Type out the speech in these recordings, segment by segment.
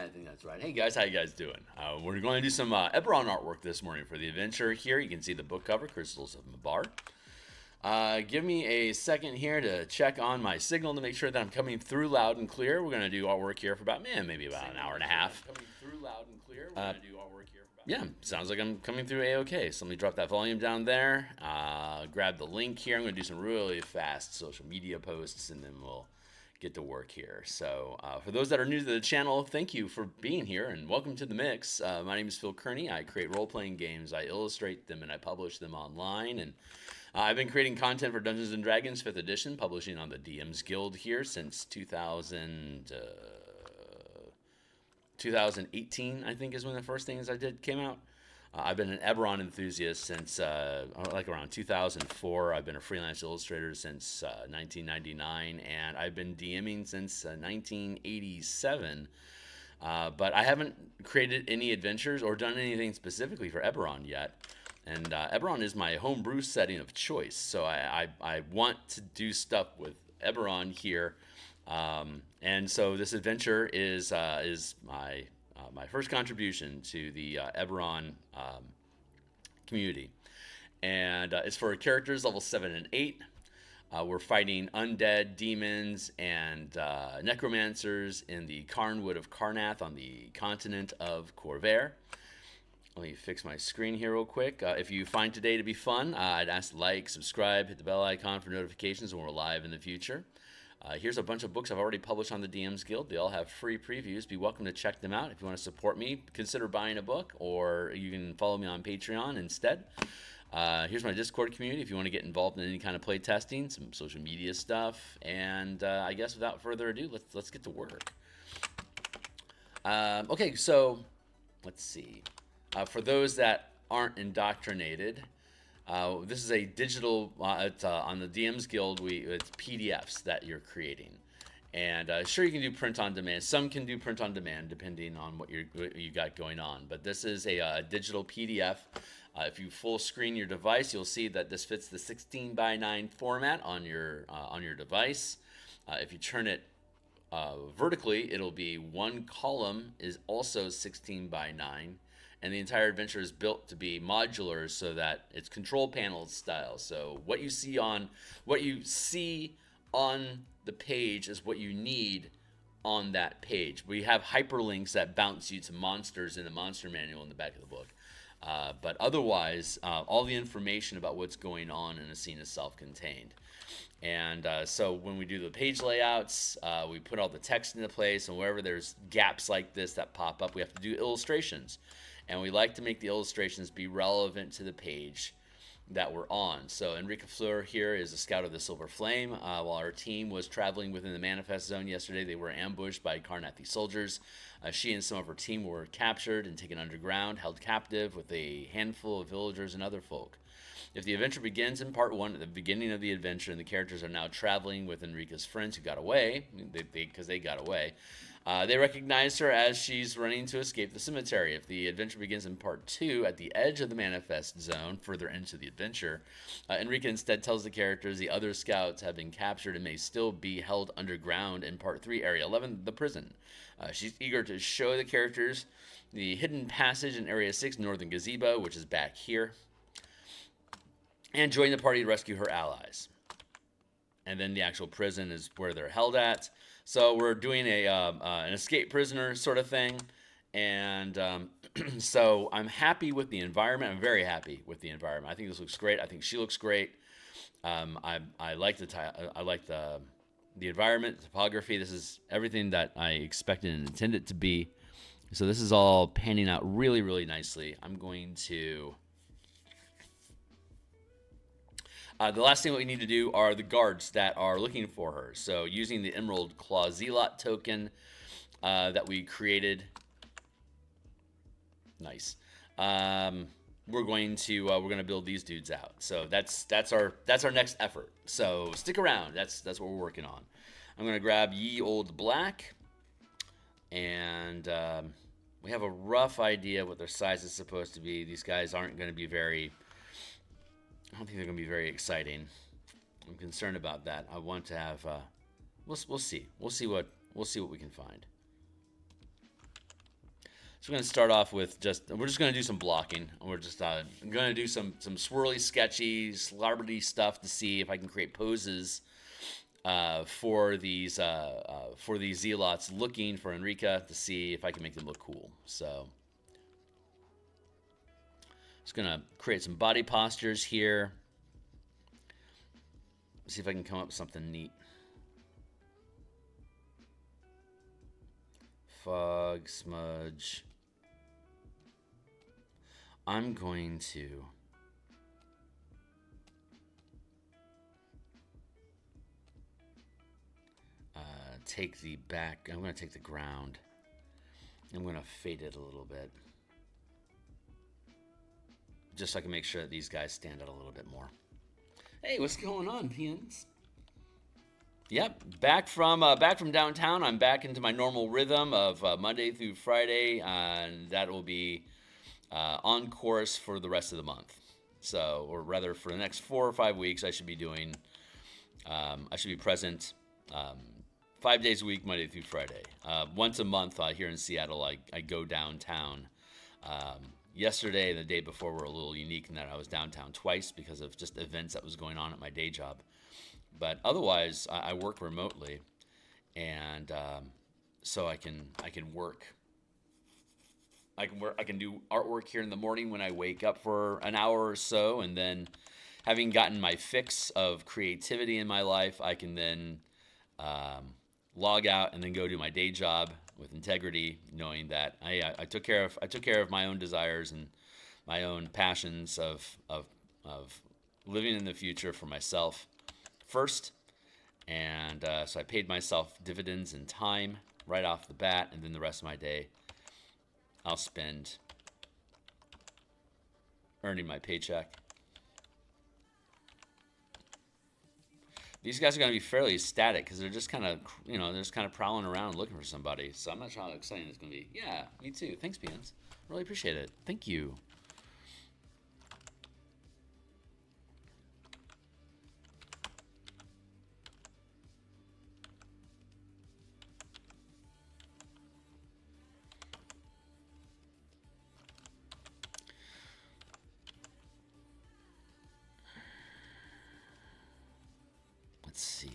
I think that's right. Hey guys, how you guys doing? We're going to do some Eberron artwork this morning for the adventure here. You can see the book cover, Crystals of Mabar. Give me a second here to check on my signal to make sure that I'm coming through loud and clear. We're going to do artwork here for about, maybe about an hour and a half. Yeah, sounds like I'm coming through A-OK. So let me drop that volume down there. Grab the link here. I'm going to do some really fast social media posts, and then we'll get to work here. So for those that are new to the channel, thank you for being here, and welcome to the mix. My name is Phil Kearney. I create role-playing games. I illustrate them, and I publish them online. And I've been creating content for Dungeons & Dragons 5th edition, publishing on the DMsGuild here since 2018, I think, is when the first things I did came out. I've been an Eberron enthusiast since like around 2004. I've been a freelance illustrator since 1999, and I've been DMing since 1987. But I haven't created any adventures or done anything specifically for Eberron yet. And Eberron is my homebrew setting of choice, so I want to do stuff with Eberron here. And so this adventure is my first contribution to the Eberron community, and it's for characters level 7 and 8. We're fighting undead, demons, and necromancers in the Carnwood of Karrnath on the continent of Khorvaire. Let me fix my screen here real quick. If you find today to be fun, I'd ask to like, subscribe, hit the bell icon for notifications when we're live in the future. Here's a bunch of books I've already published on the DMsGuild. They all have free previews. Be welcome to check them out. If you want to support me, consider buying a book, or you can follow me on Patreon instead. Here's my Discord community if you want to get involved in any kind of play testing, some social media stuff, and I guess without further ado, let's get to work. Okay, so let's see. For those that aren't indoctrinated, this is a digital, it's, on the DMsGuild, it's PDFs that you're creating. And sure, you can do print on demand. Some can do print on demand depending on what you got going on. But this is a digital PDF. If you full screen your device, you'll see that this fits the 16:9 format on your device. If you turn it vertically, it'll be one column is also 16:9. And the entire adventure is built to be modular so that it's control panel style. So what you see on the page is what you need on that page. We have hyperlinks that bounce you to monsters in the monster manual in the back of the book. But otherwise, all the information about what's going on in a scene is self-contained. And so when we do the page layouts, we put all the text into place, and wherever there's gaps like this that pop up, we have to do illustrations. And we like to make the illustrations be relevant to the page that we're on. So Enrica Fleur here is a scout of the Silver Flame. While our team was traveling within the Manifest Zone yesterday, they were ambushed by Karrnathi soldiers. She and some of her team were captured and taken underground, held captive with a handful of villagers and other folk. If the adventure begins in part 1, at the beginning of the adventure, and the characters are now traveling with Enrica's friends who got away, because they got away, they recognize her as she's running to escape the cemetery. If the adventure begins in part 2, at the edge of the Manifest Zone, further into the adventure, Enrica instead tells the characters the other scouts have been captured and may still be held underground in part 3, area 11, the prison. She's eager to show the characters the hidden passage in area 6, Northern Gazebo, which is back here, and join the party to rescue her allies. And then the actual prison is where they're held at. So we're doing an escape prisoner sort of thing. And so I'm happy with the environment. I'm very happy with the environment. I think this looks great. I think she looks great. I like the environment, the topography. This is everything that I expected and intended it to be. So this is all panning out really, really nicely. I'm going to... the last thing that we need to do are the guards that are looking for her. So using the Emerald Claw Zealot token that we created. Nice. We're going to build these dudes out. So that's our next effort. So stick around. That's what we're working on. I'm going to grab Ye Old Black, and we have a rough idea what their size is supposed to be. These guys aren't going to be very... I don't think they're going to be very exciting. I'm concerned about that. I want to have... we'll see. We'll see what we can find. So we're going to start off with we're just going to do some blocking. We're just going to do some swirly, sketchy, slarbly stuff to see if I can create poses for these zealots looking for Enrica, to see if I can make them look cool. So just going to create some body postures here. See if I can come up with something neat. Fog, smudge. I'm going to take the back. I'm going to take the ground. I'm going to fade it a little bit, just so I can make sure that these guys stand out a little bit more. Hey, what's going on, Pians? Yep, back from downtown. I'm back into my normal rhythm of Monday through Friday, and that will be on course for the rest of the month. So, or rather, for the next 4 or 5 weeks, I should be doing. I should be present 5 days a week, Monday through Friday. Once a month here in Seattle, I go downtown. Yesterday and the day before were a little unique in that I was downtown twice because of just events that was going on at my day job. But otherwise, I work remotely, and so I can work. I can do artwork here in the morning when I wake up for an hour or so, and then, having gotten my fix of creativity in my life, I can then log out and then go do my day job with integrity, knowing that I took care of my own desires and my own passions of living in the future for myself first, and so I paid myself dividends in time right off the bat, and then the rest of my day I'll spend earning my paycheck. These guys are going to be fairly static because they're just kind of, they're just kind of prowling around looking for somebody. So I'm not sure how exciting it's going to be. Yeah, me too. Thanks, Pians. Really appreciate it. Thank you. Let's see.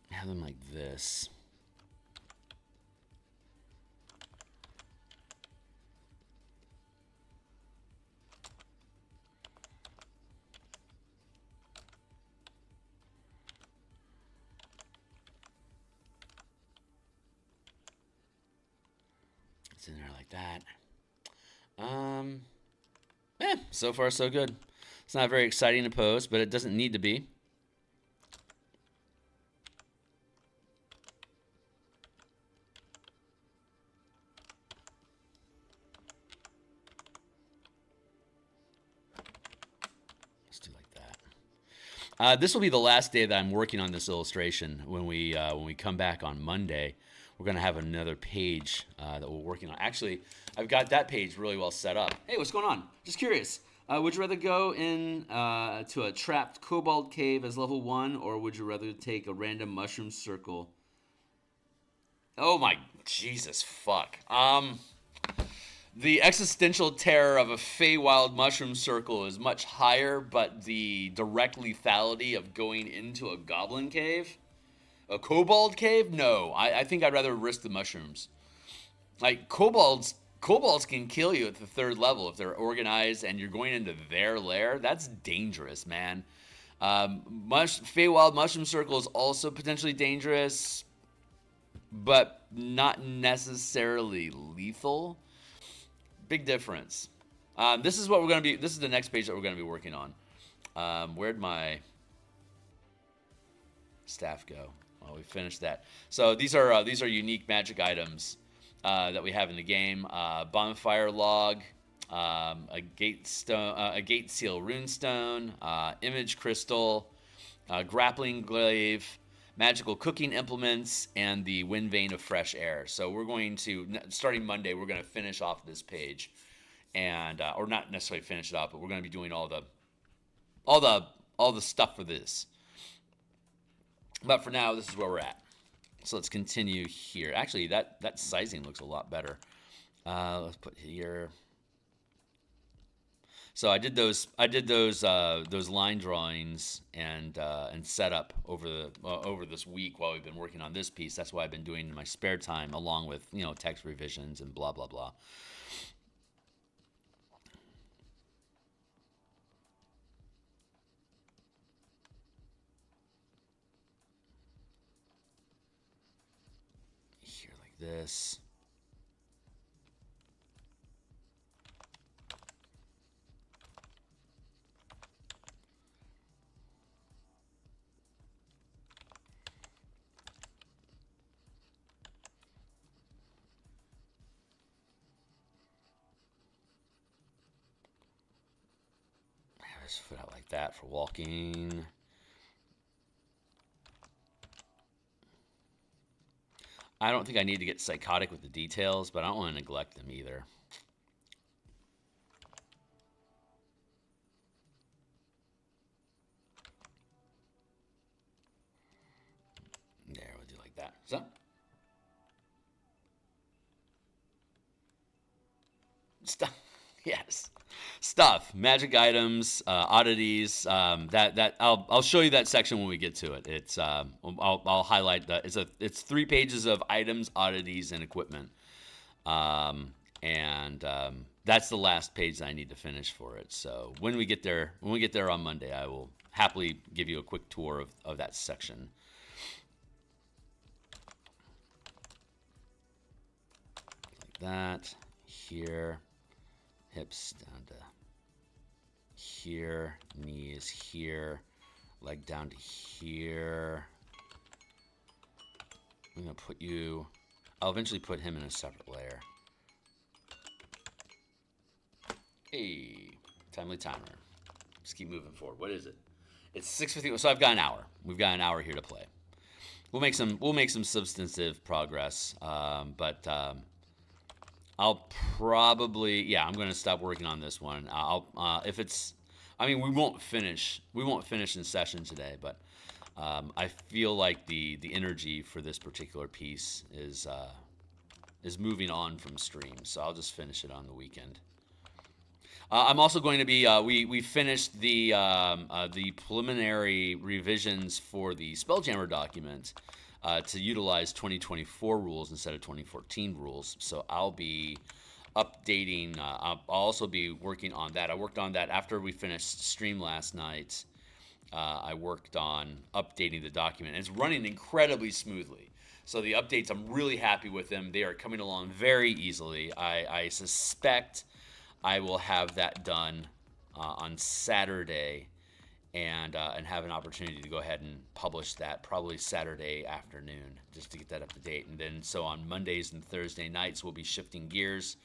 Have them like this. It's in there like that. So far so good. It's not very exciting to pose, but it doesn't need to be. Let's do like that. This will be the last day that I'm working on this illustration. When we come back on Monday, we're going to have another page that we're working on. Actually, I've got that page really well set up. Hey, what's going on? Just curious. Would you rather go in to a trapped kobold cave as level 1, or would you rather take a random mushroom circle? Oh my Jesus, fuck. The existential terror of a Feywild mushroom circle is much higher, but the direct lethality of going into a goblin cave, a kobold cave, no. I think I'd rather risk the mushrooms. Like, kobolds can kill you at the 3rd level if they're organized and you're going into their lair. That's dangerous, man. Feywild mushroom circle is also potentially dangerous, but not necessarily lethal. Big difference. This is the next page that we're going to be working on. Where'd my staff go? Oh, we finished that. So these are unique magic items that we have in the game. Bonfire log, a gate seal runestone, image crystal, grappling glaive, magical cooking implements, and the wind vein of fresh air. So we're going to, starting Monday, we're going to finish off this page, and or not necessarily finish it off, but we're going to be doing all the all the stuff for this. But for now, this is where we're at. So let's continue here. Actually, that sizing looks a lot better. Let's put here. So I did those line drawings and setup over this week while we've been working on this piece. That's what I've been doing in my spare time, along with text revisions and blah blah blah. Here like this. Just put out like that for walking. I don't think I need to get psychotic with the details, but I don't want to neglect them either. There, we'll do like that. So. Stuff. Yes. Stuff, magic items, oddities. That I'll show you that section when we get to it. It's I'll highlight that. It's 3 pages of items, oddities, and equipment. That's the last page that I need to finish for it. So when we get there on Monday, I will happily give you a quick tour of that section. Like that. Here. Hips down to here, knees here, leg down to here. I'm going to put you, I'll eventually put him in a separate layer. Hey, timely timer. Just keep moving forward. What is it? It's 6:50, so I've got an hour. We've got an hour here to play. We'll make some substantive progress, but I'll probably, I'm going to stop working on this one. We won't finish in session today, but I feel like the energy for this particular piece is moving on from stream, so I'll just finish it on the weekend. I'm also going to be, we finished the preliminary revisions for the Spelljammer document. To utilize 2024 rules instead of 2014 rules. So I'll be updating. I'll also be working on that. I worked on that after we finished stream last night. I worked on updating the document. It's running incredibly smoothly. So the updates, I'm really happy with them. They are coming along very easily. I suspect I will have that done on Saturday. And have an opportunity to go ahead and publish that probably Saturday afternoon, just to get that up to date. And then so on Mondays and Thursday nights, we'll be shifting gears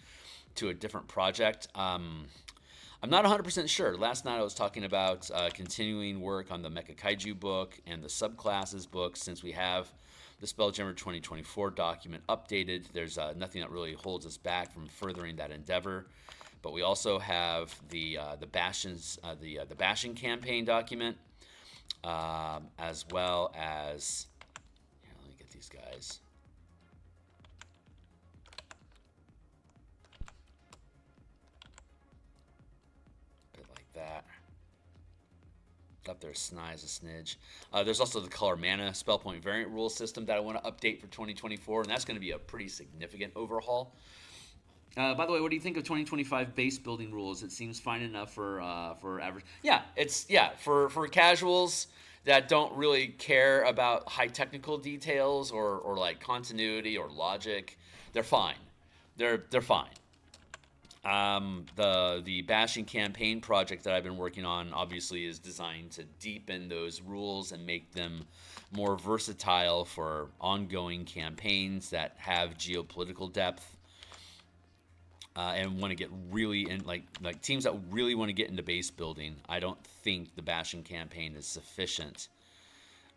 to a different project. I'm not 100% sure. Last night I was talking about continuing work on the Mecha Kaiju book and the Subclasses book. Since we have the Spelljammer 2024 document updated, there's nothing that really holds us back from furthering that endeavor. But we also have the Bashing campaign document, as well as, here, let me get these guys. A bit like that. Up there, Snize a snidge. There's also the color mana spell point variant rule system that I want to update for 2024, and that's going to be a pretty significant overhaul. By the way, what do you think of 2025 base building rules? It seems fine enough for average. For casuals that don't really care about high technical details or like continuity or logic. They're fine. They're fine. The Bashing campaign project that I've been working on obviously is designed to deepen those rules and make them more versatile for ongoing campaigns that have geopolitical depth. And want to get really in, like teams that really want to get into base building. I don't think the Bashing campaign is sufficient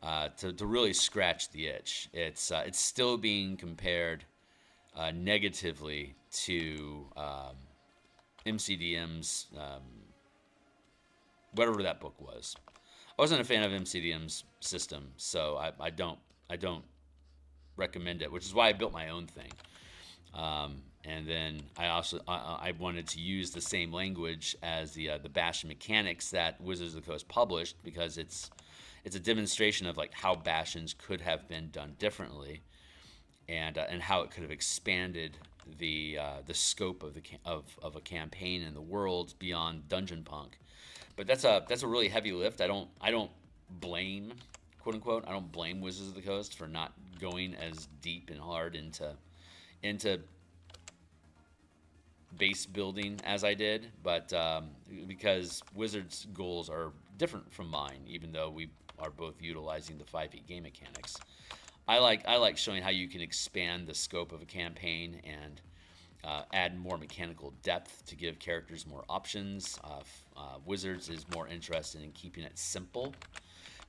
to really scratch the itch. It's still being compared negatively to MCDM's whatever that book was. I wasn't a fan of MCDM's system, so I don't recommend it, which is why I built my own thing. And then I wanted to use the same language as the Bastion mechanics that Wizards of the Coast published, because it's a demonstration of like how Bastions could have been done differently, and how it could have expanded the scope of a campaign in the world beyond Dungeon Punk. But that's a really heavy lift. I don't blame, quote unquote, I don't blame Wizards of the Coast for not going as deep and hard into base building as I did, but because Wizards' goals are different from mine, even though we are both utilizing the 5e game mechanics. I like showing how you can expand the scope of a campaign and add more mechanical depth to give characters more options. Wizards is more interested in keeping it simple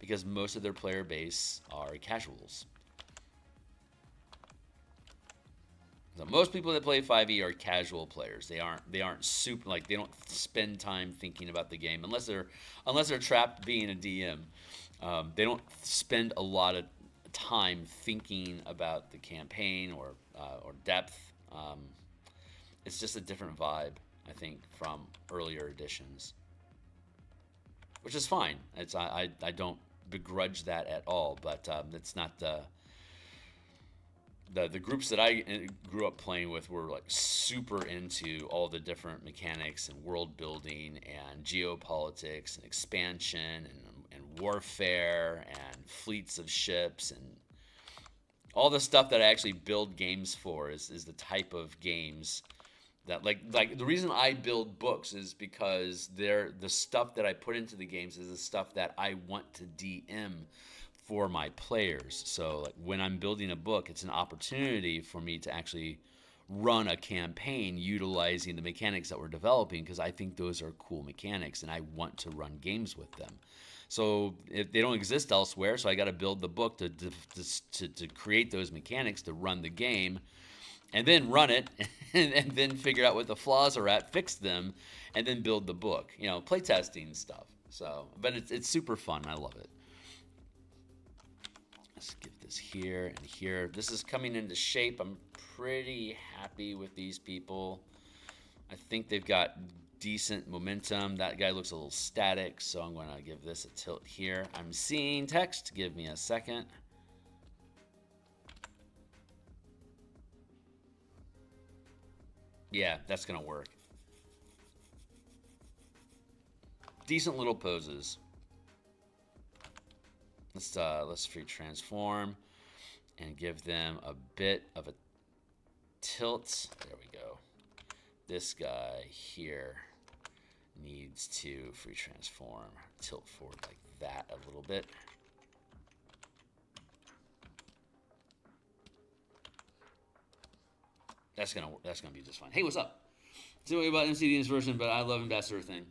because most of their player base are casuals. So most people that play 5e are casual players. They aren't super, like, they don't spend time thinking about the game unless they're trapped being a DM. They don't spend a lot of time thinking about the campaign or depth. It's just a different vibe, I think, from earlier editions, which is fine. I don't begrudge that at all, but it's not the groups that I grew up playing with were like super into all the different mechanics and world building and geopolitics and expansion and warfare and fleets of ships and all the stuff that I actually build games for is the type of games that like the reason I build books is because the stuff that I put into the games is the stuff that I want to DM for my players. So like when I'm building a book, it's an opportunity for me to actually run a campaign utilizing the mechanics that we're developing, because I think those are cool mechanics and I want to run games with them. So if they don't exist elsewhere, so I got to build the book to create those mechanics to run the game, and then run it, and then figure out what the flaws are at, fix them, and then build the book. You know, playtesting stuff. So, but it's super fun. I love it. Let's get this here and here. This is coming into shape. I'm pretty happy with these people. I think they've got decent momentum. That guy looks a little static, so I'm going to give this a tilt here. I'm seeing text. Give me a second. Yeah, that's going to work. Decent little poses. Let's free transform and give them a bit of a tilt. There we go. This guy here needs to free transform, tilt forward like that a little bit. That's gonna be just fine. Hey, what's up? Say what about MCD's version, but I love Ambassador thing.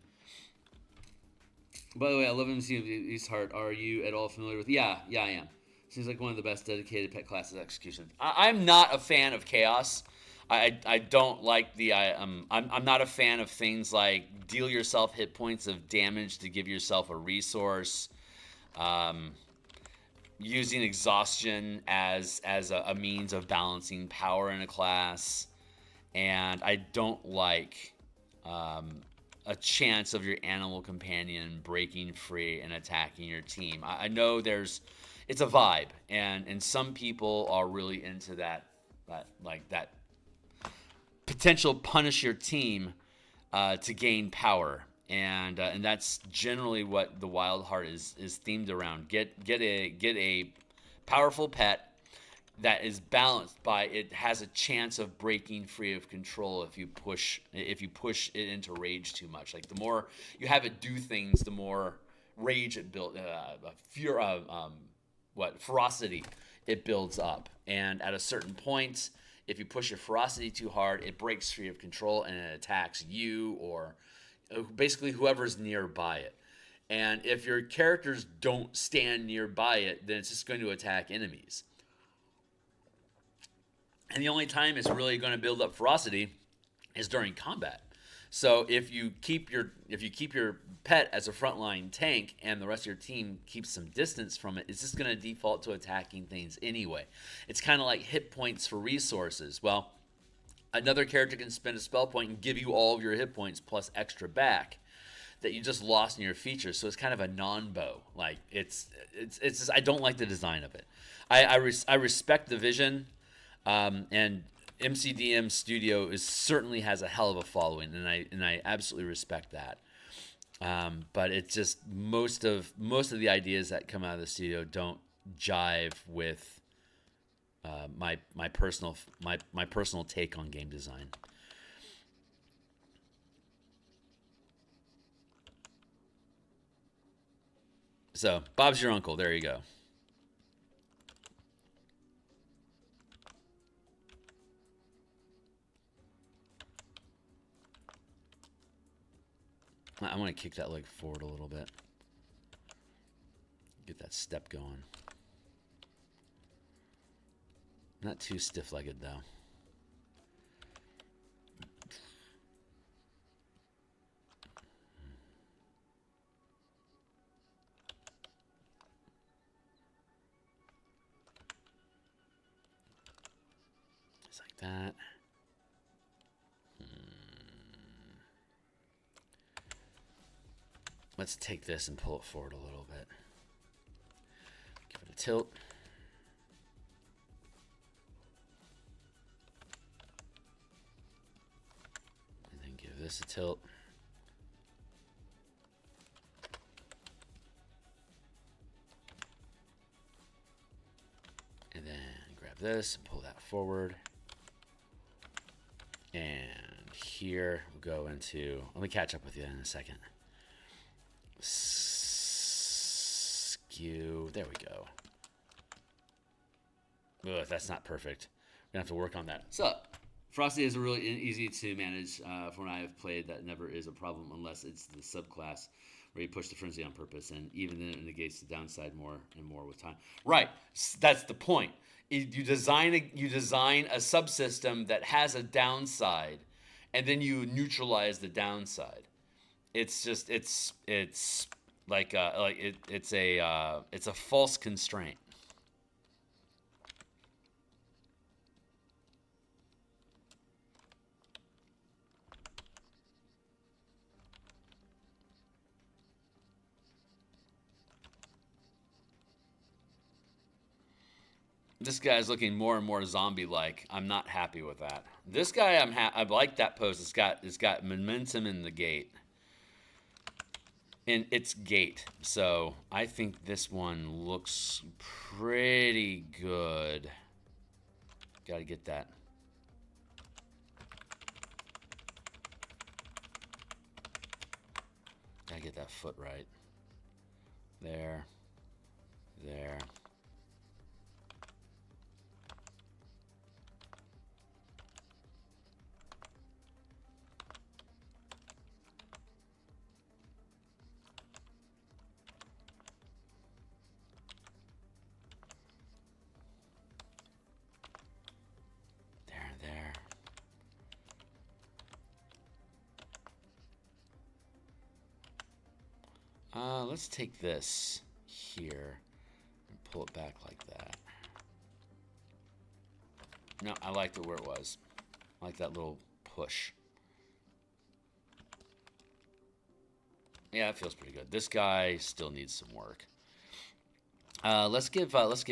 By the way, I love MCD's Heart. Are you at all familiar with? Yeah, I am. Seems like one of the best dedicated pet classes executions. I'm not a fan of chaos. I don't like the I'm not a fan of things like deal yourself hit points of damage to give yourself a resource. Using exhaustion as a means of balancing power in a class, and I don't like a chance of your animal companion breaking free and attacking your team. I know it's a vibe, and some people are really into that potential punish your team to gain power. And that's generally what the Wild Heart is themed around. Get a powerful pet that is balanced by it has a chance of breaking free of control if you push it into rage too much. Like the more you have it do things, the more rage it builds, ferocity it builds up. And at a certain point, if you push your ferocity too hard, it breaks free of control and it attacks you or basically whoever's nearby it. And if your characters don't stand nearby it, then it's just going to attack enemies. And the only time it's really going to build up ferocity is during combat. So if you keep your pet as a frontline tank and the rest of your team keeps some distance from it, it's just going to default to attacking things anyway. It's kind of like hit points for resources. Well, another character can spend a spell point and give you all of your hit points plus extra back that you just lost in your features. So it's kind of a non-bow. Like it's just, I don't like the design of it. I respect the vision, and MCDM Studio certainly has a hell of a following, and I absolutely respect that. But it's just most of the ideas that come out of the studio don't jive with my personal take on game design. So Bob's your uncle. There you go. I want to kick that leg forward a little bit. Get that step going. Not too stiff-legged, though. Just like that. Let's take this and pull it forward a little bit. Give it a tilt. And then give this a tilt. And then grab this and pull that forward. And here we'll go into, let me catch up with you in a second. Skew. There we go. Ugh, that's not perfect. We're gonna have to work on that. So, Frosty is a really easy to manage. From what I have played, that never is a problem unless it's the subclass where you push the frenzy on purpose, and even then it negates the downside more and more with time. Right. That's the point. You design a subsystem that has a downside, and then you neutralize the downside. It's just it's a false constraint. This guy's looking more and more zombie-like. I'm not happy with that. This guy, I like that pose. It's got momentum in the gate. In its gate. So I think this one looks pretty good. Gotta get that. Gotta get that foot right. There. There. Let's take this here and pull it back like that. No, I liked it where it was. I like that little push. Yeah, it feels pretty good. This guy still needs some work. Let's give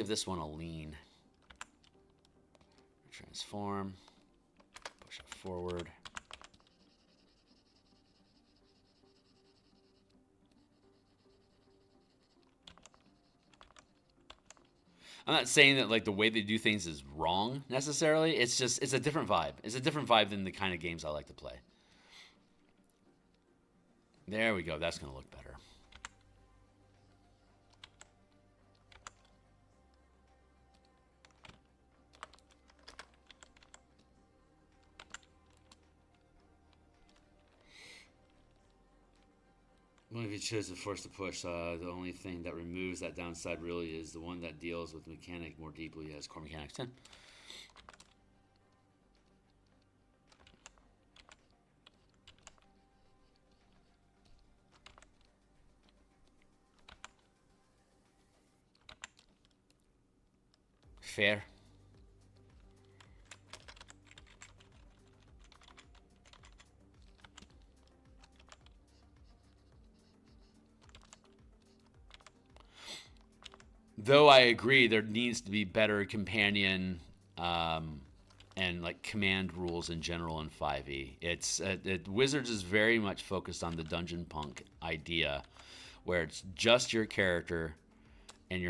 this one a lean. Transform. Push it forward. I'm not saying that like the way they do things is wrong necessarily. It's just it's a different vibe. It's a different vibe than the kind of games I like to play. There we go. That's going to look better. Well, if you choose to force the push, the only thing that removes that downside really is the one that deals with the mechanic more deeply as core mechanics 10. Fair. Though I agree, there needs to be better companion and like command rules in general in 5e. Wizards is very much focused on the dungeon punk idea, where it's just your character and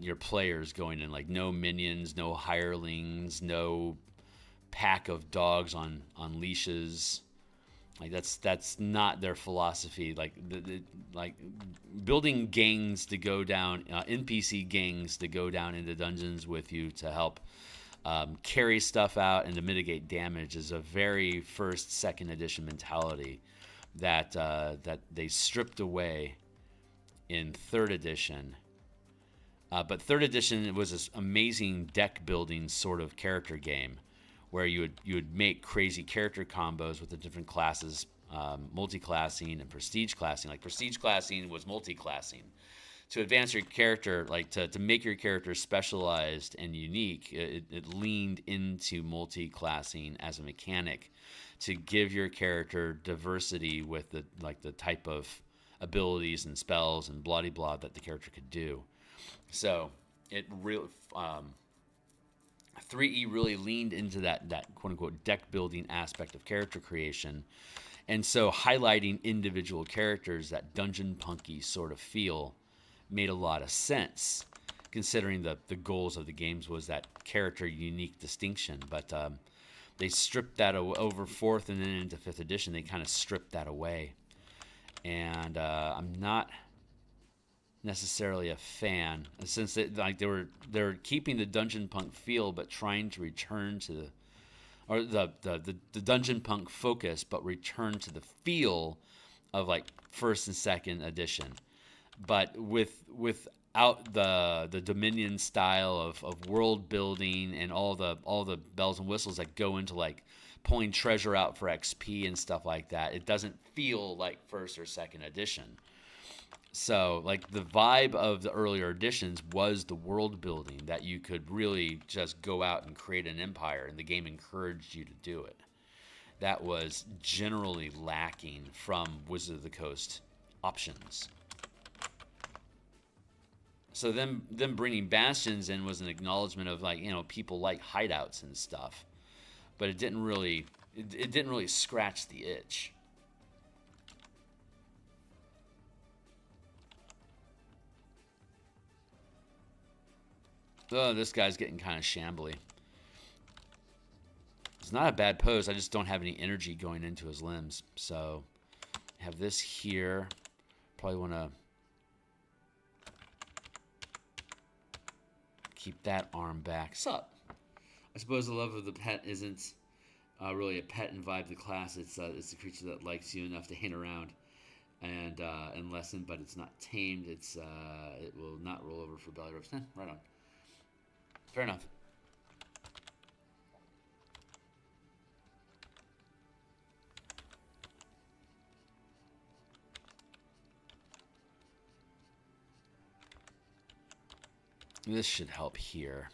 your players going in, like no minions, no hirelings, no pack of dogs on leashes. Like that's not their philosophy. Like building gangs to go down, NPC gangs to go down into dungeons with you to help carry stuff out and to mitigate damage is a very first, second edition mentality that they stripped away in third edition. But third edition, it was this amazing deck building sort of character game where you would make crazy character combos with the different classes, multi-classing and prestige classing. Like prestige classing was multi-classing. To advance your character, like to make your character specialized and unique, it leaned into multi-classing as a mechanic to give your character diversity with the type of abilities and spells and blah blah that the character could do. So it really 3E really leaned into that quote unquote deck building aspect of character creation, and so highlighting individual characters, that dungeon punky sort of feel, made a lot of sense, considering the goals of the games was that character unique distinction. But they stripped that over fourth and then into fifth edition. They kind of stripped that away, and I'm not necessarily a fan, since they're keeping the dungeon punk feel but trying to return to the dungeon punk focus, but return to the feel of like first and second edition, but without the Dominion style of world building and all the bells and whistles that go into like pulling treasure out for XP and stuff like that. It doesn't feel like first or second edition. So, like, the vibe of the earlier editions was the world building, that you could really just go out and create an empire, and the game encouraged you to do it. That was generally lacking from Wizard of the Coast options. So them bringing Bastions in was an acknowledgement of, like, people like hideouts and stuff, but it didn't really scratch the itch. Oh, this guy's getting kind of shambly. It's not a bad pose. I just don't have any energy going into his limbs. So, I have this here. Probably want to keep that arm back. Sup? I suppose the love of the pet isn't really a pet and vibe the class. It's a creature that likes you enough to hang around and lessen, but it's not tamed. It will not roll over for belly rubs. Right on. Fair enough. This should help here.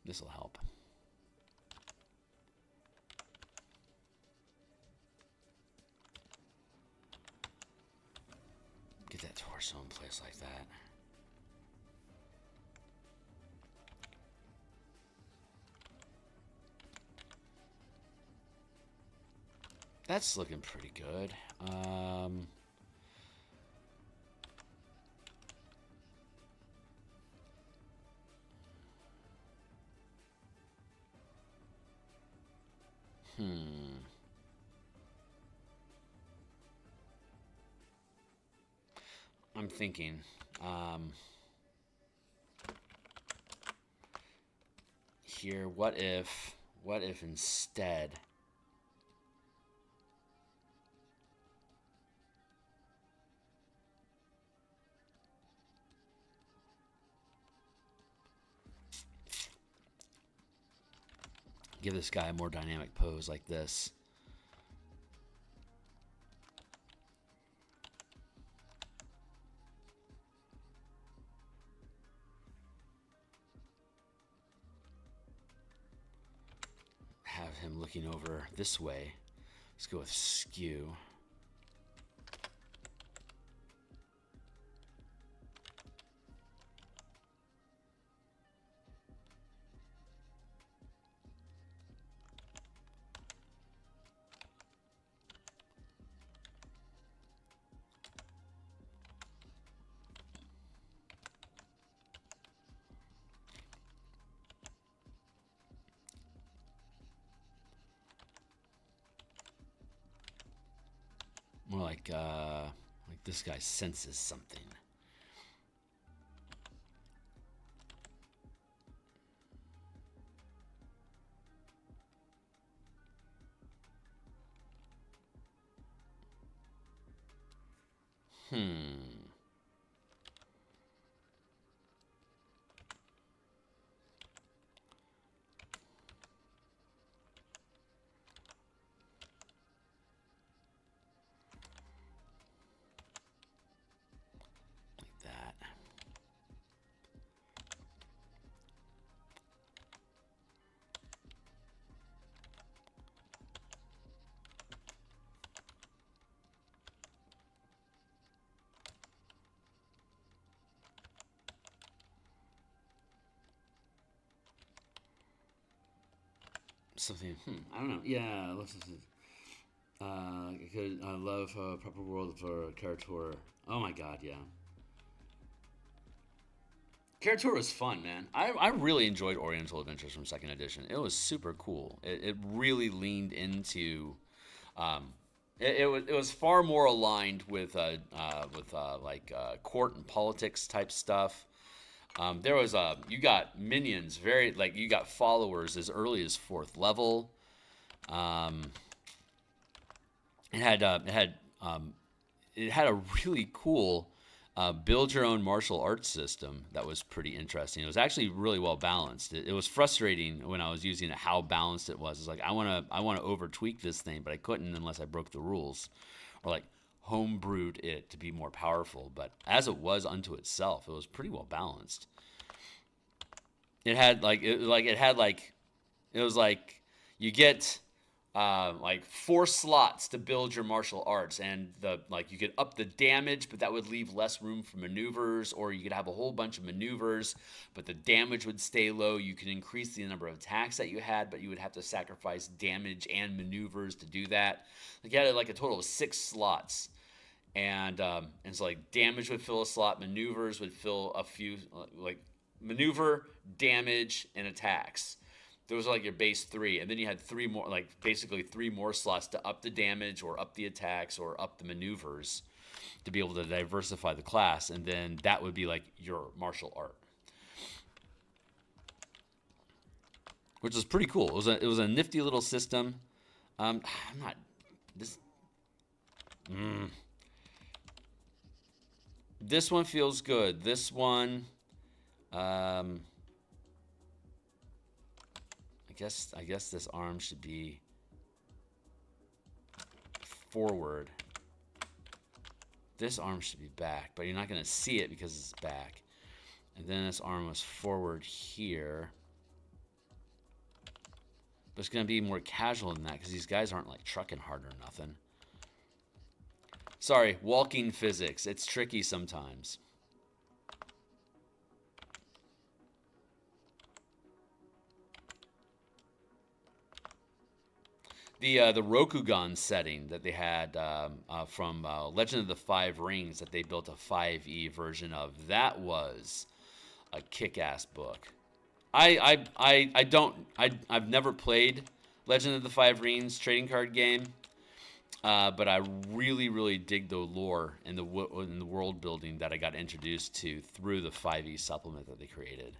This will help. Get that torso in place like that. That's looking pretty good. I'm thinking. Here, what if instead Give this guy a more dynamic pose like this. Have him looking over this way. Let's go with skew. More like this guy senses something. Something. I don't know. Yeah. I love proper world for Karator. Oh my god, yeah. Karator was fun, man. I really enjoyed Oriental Adventures from 2nd edition. It was super cool. It really leaned into. It was far more aligned with court and politics type stuff. There was you got minions, you got followers as early as 4th level. It had a really cool build your own martial arts system that was pretty interesting. It was actually really well balanced. It was frustrating when I was using it how balanced it was. It's like I want to over tweak this thing, but I couldn't unless I broke the rules, or like homebrewed it to be more powerful. But as it was unto itself, it was pretty well balanced. It was like you get 4 slots to build your martial arts, and you could up the damage, but that would leave less room for maneuvers, or you could have a whole bunch of maneuvers, but the damage would stay low. You could increase the number of attacks that you had, but you would have to sacrifice damage and maneuvers to do that. You had a total of 6 slots, and so damage would fill a slot, maneuvers would fill a few, maneuver, damage, and attacks. Those are your base 3, and then you had 3 more, basically 3 more slots to up the damage or up the attacks or up the maneuvers to be able to diversify the class, and then that would be your martial art, which was pretty cool. It was a nifty little system. I'm not this. This one feels good. This one. I guess this arm should be forward. This arm should be back, but you're not going to see it because it's back. And then this arm was forward here. But it's going to be more casual than that because these guys aren't trucking hard or nothing. Sorry, walking physics. It's tricky sometimes. The Rokugan setting that they had from Legend of the Five Rings that they built a 5e version of, that was a kick-ass book. I've never played Legend of the Five Rings trading card game, but I really dig the lore and the world building that I got introduced to through the 5e supplement that they created.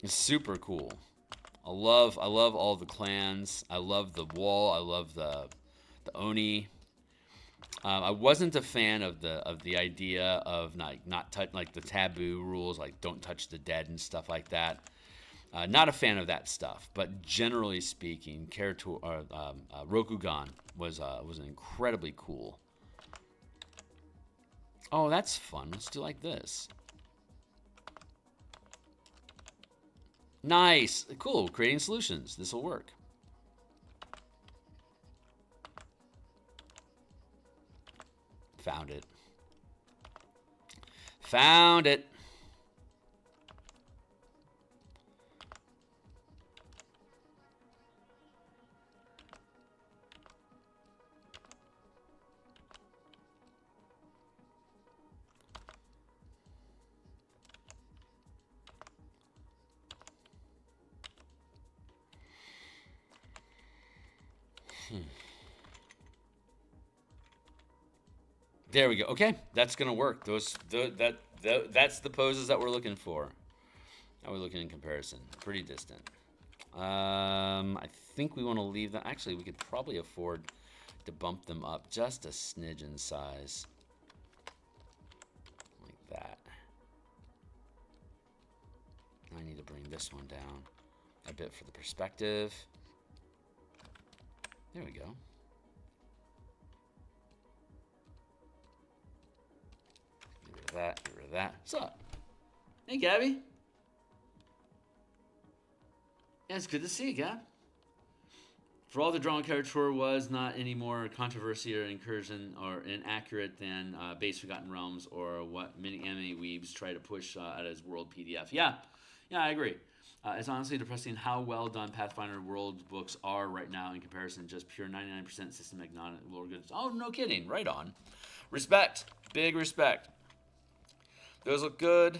It's super cool. I love all the clans. I love the wall. I love the Oni. I wasn't a fan of the idea of not touch the taboo rules, don't touch the dead and stuff like that. Not a fan of that stuff, but generally speaking, Rokugan was an incredibly cool. Oh, that's fun. Let's do like this. Nice. Cool. Creating solutions. This will work. Found it. Found it. There we go. Okay, that's gonna work. That's the poses that we're looking for. How are we looking in comparison? Pretty distant. I think we want to leave them. Actually, we could probably afford to bump them up just a smidge in size, like that. I need to bring this one down a bit for the perspective. There we go. Get rid of that. What's up? Hey, Gabby. Yeah, it's good to see you, Gab. For all the Drawn Caricature was not any more controversy or incursion or inaccurate than Base Forgotten Realms or what many anime weebs try to push out as World PDF. Yeah, I agree. It's honestly depressing how well done Pathfinder World books are right now in comparison to just pure 99% system agnostic lore goods. Oh, no kidding. Right on. Respect. Big respect. Those look good.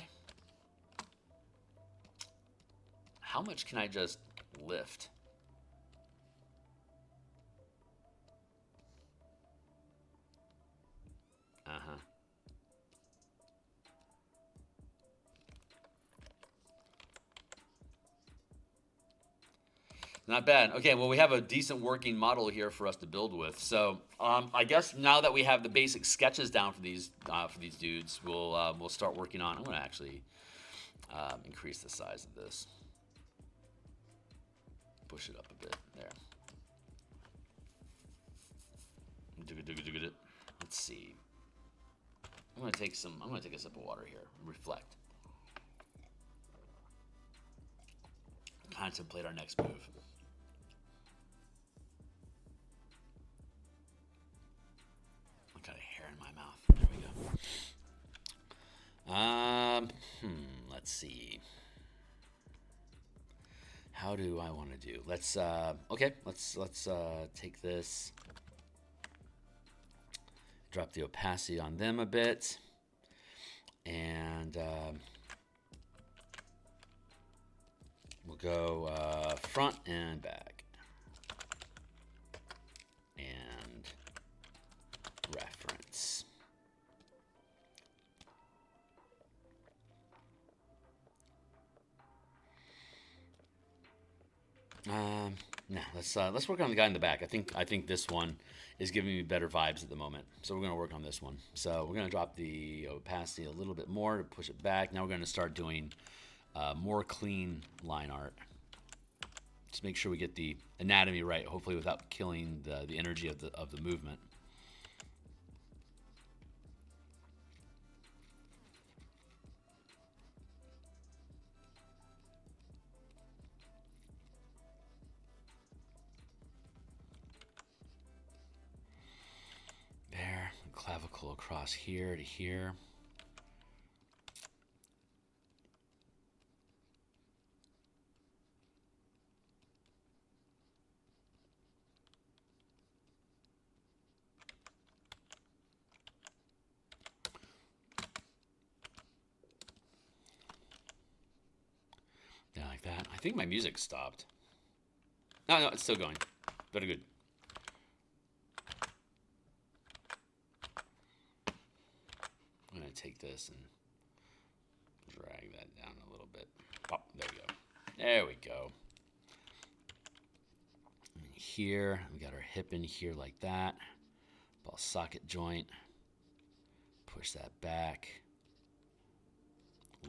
How much can I just lift? Uh-huh. Not bad. Okay, well, we have a decent working model here for us to build with. So I guess now that we have the basic sketches down for these dudes, we'll start working on. I'm going to actually increase the size of this. Push it up a bit there. Let's see. I'm going to take a sip of water here. Reflect. Contemplate our next move. Got a hair in my mouth. There we go. Let's see. How do I want to do? Let's take this. Drop the opacity on them a bit. And we'll go front and back. And reference. No, let's work on the guy in the back. I think this one is giving me better vibes at the moment. So we're going to work on this one. So we're going to drop the opacity a little bit more to push it back. Now we're going to start doing more clean line art. Just make sure we get the anatomy right, hopefully without killing the energy of the movement. There, clavicle across here to here. Like that. I think my music stopped. No, it's still going. Very good. I'm going to take this and drag that down a little bit. Oh, there we go. There we go. And here, we got our hip in here like that. Ball socket joint. Push that back.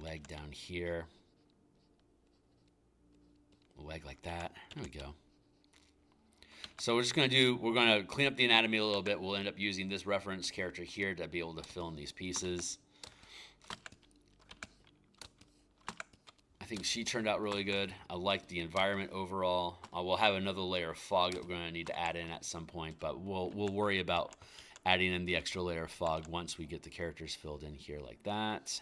Leg down here. leg like that. There we go. So we're just going to we're going to clean up the anatomy a little bit. We'll end up using this reference character here to be able to fill in these pieces. I think she turned out really good. I like the environment overall. We'll have another layer of fog that we're going to need to add in at some point, but we'll worry about adding in the extra layer of fog once we get the characters filled in here like that.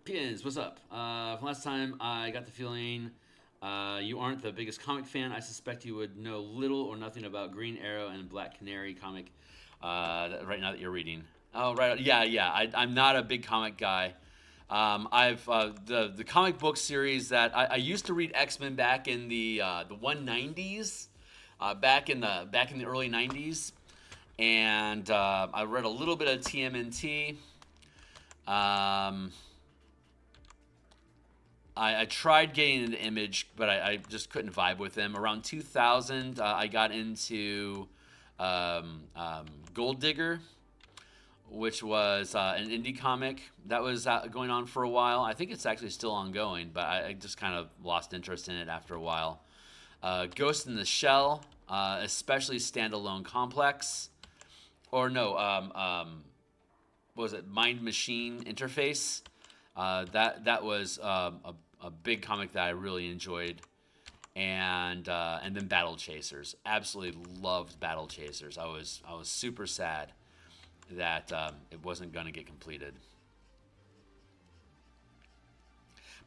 Pins, what's up? From last time, I got the feeling you aren't the biggest comic fan. I suspect you would know little or nothing about Green Arrow and Black Canary comic right now that you're reading. Oh, right. Yeah. I'm not a big comic guy. I've the comic book series that I used to read X-Men back in the 190s, back in the early 90s, and I read a little bit of TMNT. I tried getting into Image, but I just couldn't vibe with them. Around 2000, I got into Gold Digger, which was an indie comic that was going on for a while. I think it's actually still ongoing, but I just kind of lost interest in it after a while. Ghost in the Shell, especially Standalone Complex, or no, what was it? Mind Machine Interface. That was a big comic that I really enjoyed, and then Battle Chasers. Absolutely loved Battle Chasers. I was super sad that it wasn't going to get completed.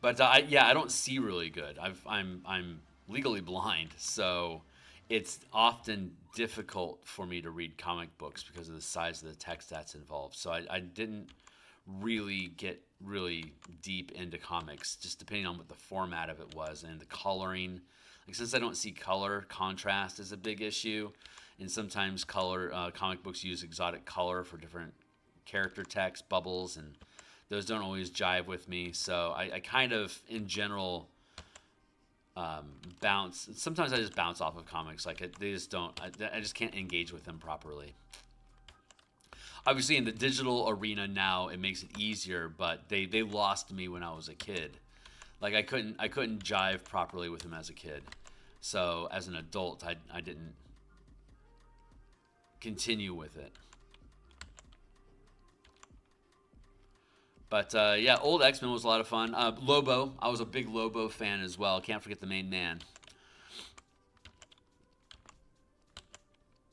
But I don't see really good. I'm legally blind, so it's often difficult for me to read comic books because of the size of the text that's involved. So I didn't really get really deep into comics, just depending on what the format of it was and the coloring. Like, since I don't see color, contrast is a big issue, and sometimes comic books use exotic color for different character text bubbles, and those don't always jive with me. So I kind of, in general, bounce. Sometimes I just bounce off of comics. Like, they just don't. I just can't engage with them properly. Obviously, in the digital arena now, it makes it easier, but they lost me when I was a kid. Like, I couldn't jive properly with them as a kid. So as an adult, I didn't continue with it. But yeah, old X-Men was a lot of fun. Lobo, I was a big Lobo fan as well. Can't forget the main man.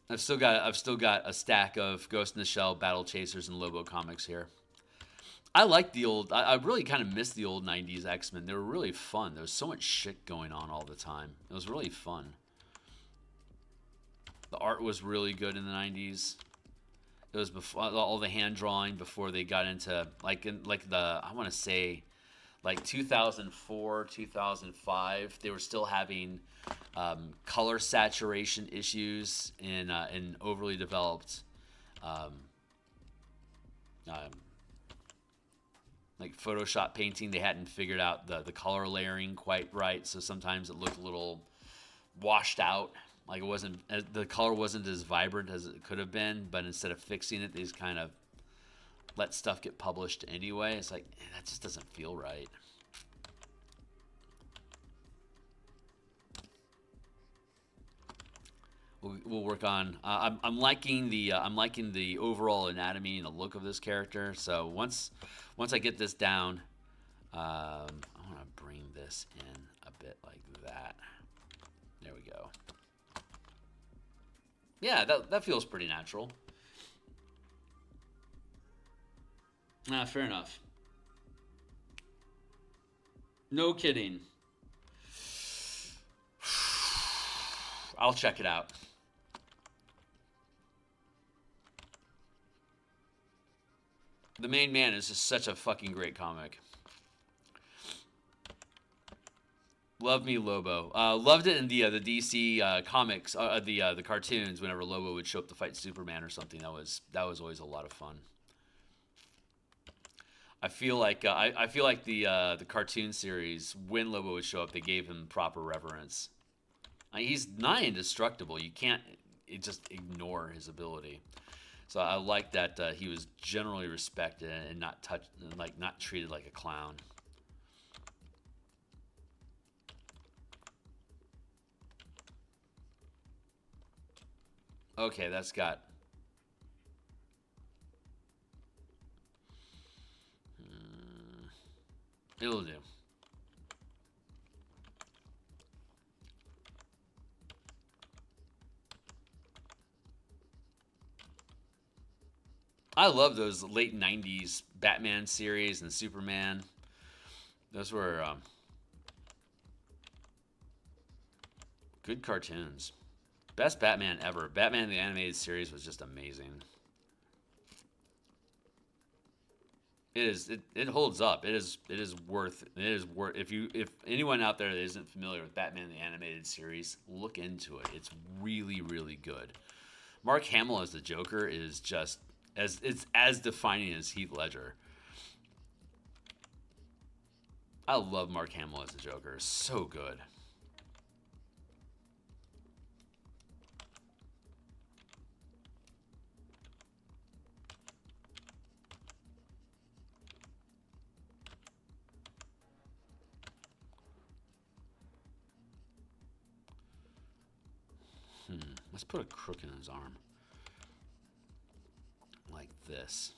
I've still got a stack of Ghost in the Shell, Battle Chasers, and Lobo comics here. I like the old. I really kind of miss the old '90s X-Men. They were really fun. There was so much shit going on all the time. It was really fun. The art was really good in the '90s. It was before all the hand drawing, before they got into I want to say, like 2004, 2005. They were still having color saturation issues in overly developed like Photoshop painting. They hadn't figured out the color layering quite right, so sometimes it looked a little washed out. Like, the color wasn't as vibrant as it could have been, but instead of fixing it, they just kind of let stuff get published anyway. It's like, that just doesn't feel right. We'll work on. I'm liking the overall anatomy and the look of this character. So once I get this down, I want to bring this in a bit like that. There we go. Yeah, that feels pretty natural. Fair enough. No kidding. I'll check it out. The Main Man is just such a fucking great comic. Love me Lobo. Loved it in the DC comics, the cartoons. Whenever Lobo would show up to fight Superman or something, that was always a lot of fun. I feel like the cartoon series, when Lobo would show up, they gave him proper reverence. He's nigh indestructible. You can't just ignore his ability. So I like that he was generally respected and not touched, like not treated like a clown. Okay, that's got. It'll do. I love those late '90s Batman series and Superman. Those were good cartoons. Best Batman ever. Batman the Animated Series was just amazing. It is. It holds up. It is. It is worth. It is worth. If anyone out there that isn't familiar with Batman the Animated Series, look into it. It's really really good. Mark Hamill as the Joker is just as defining as Heath Ledger. I love Mark Hamill as the Joker. So good. Let's put a crook in his arm. Like this.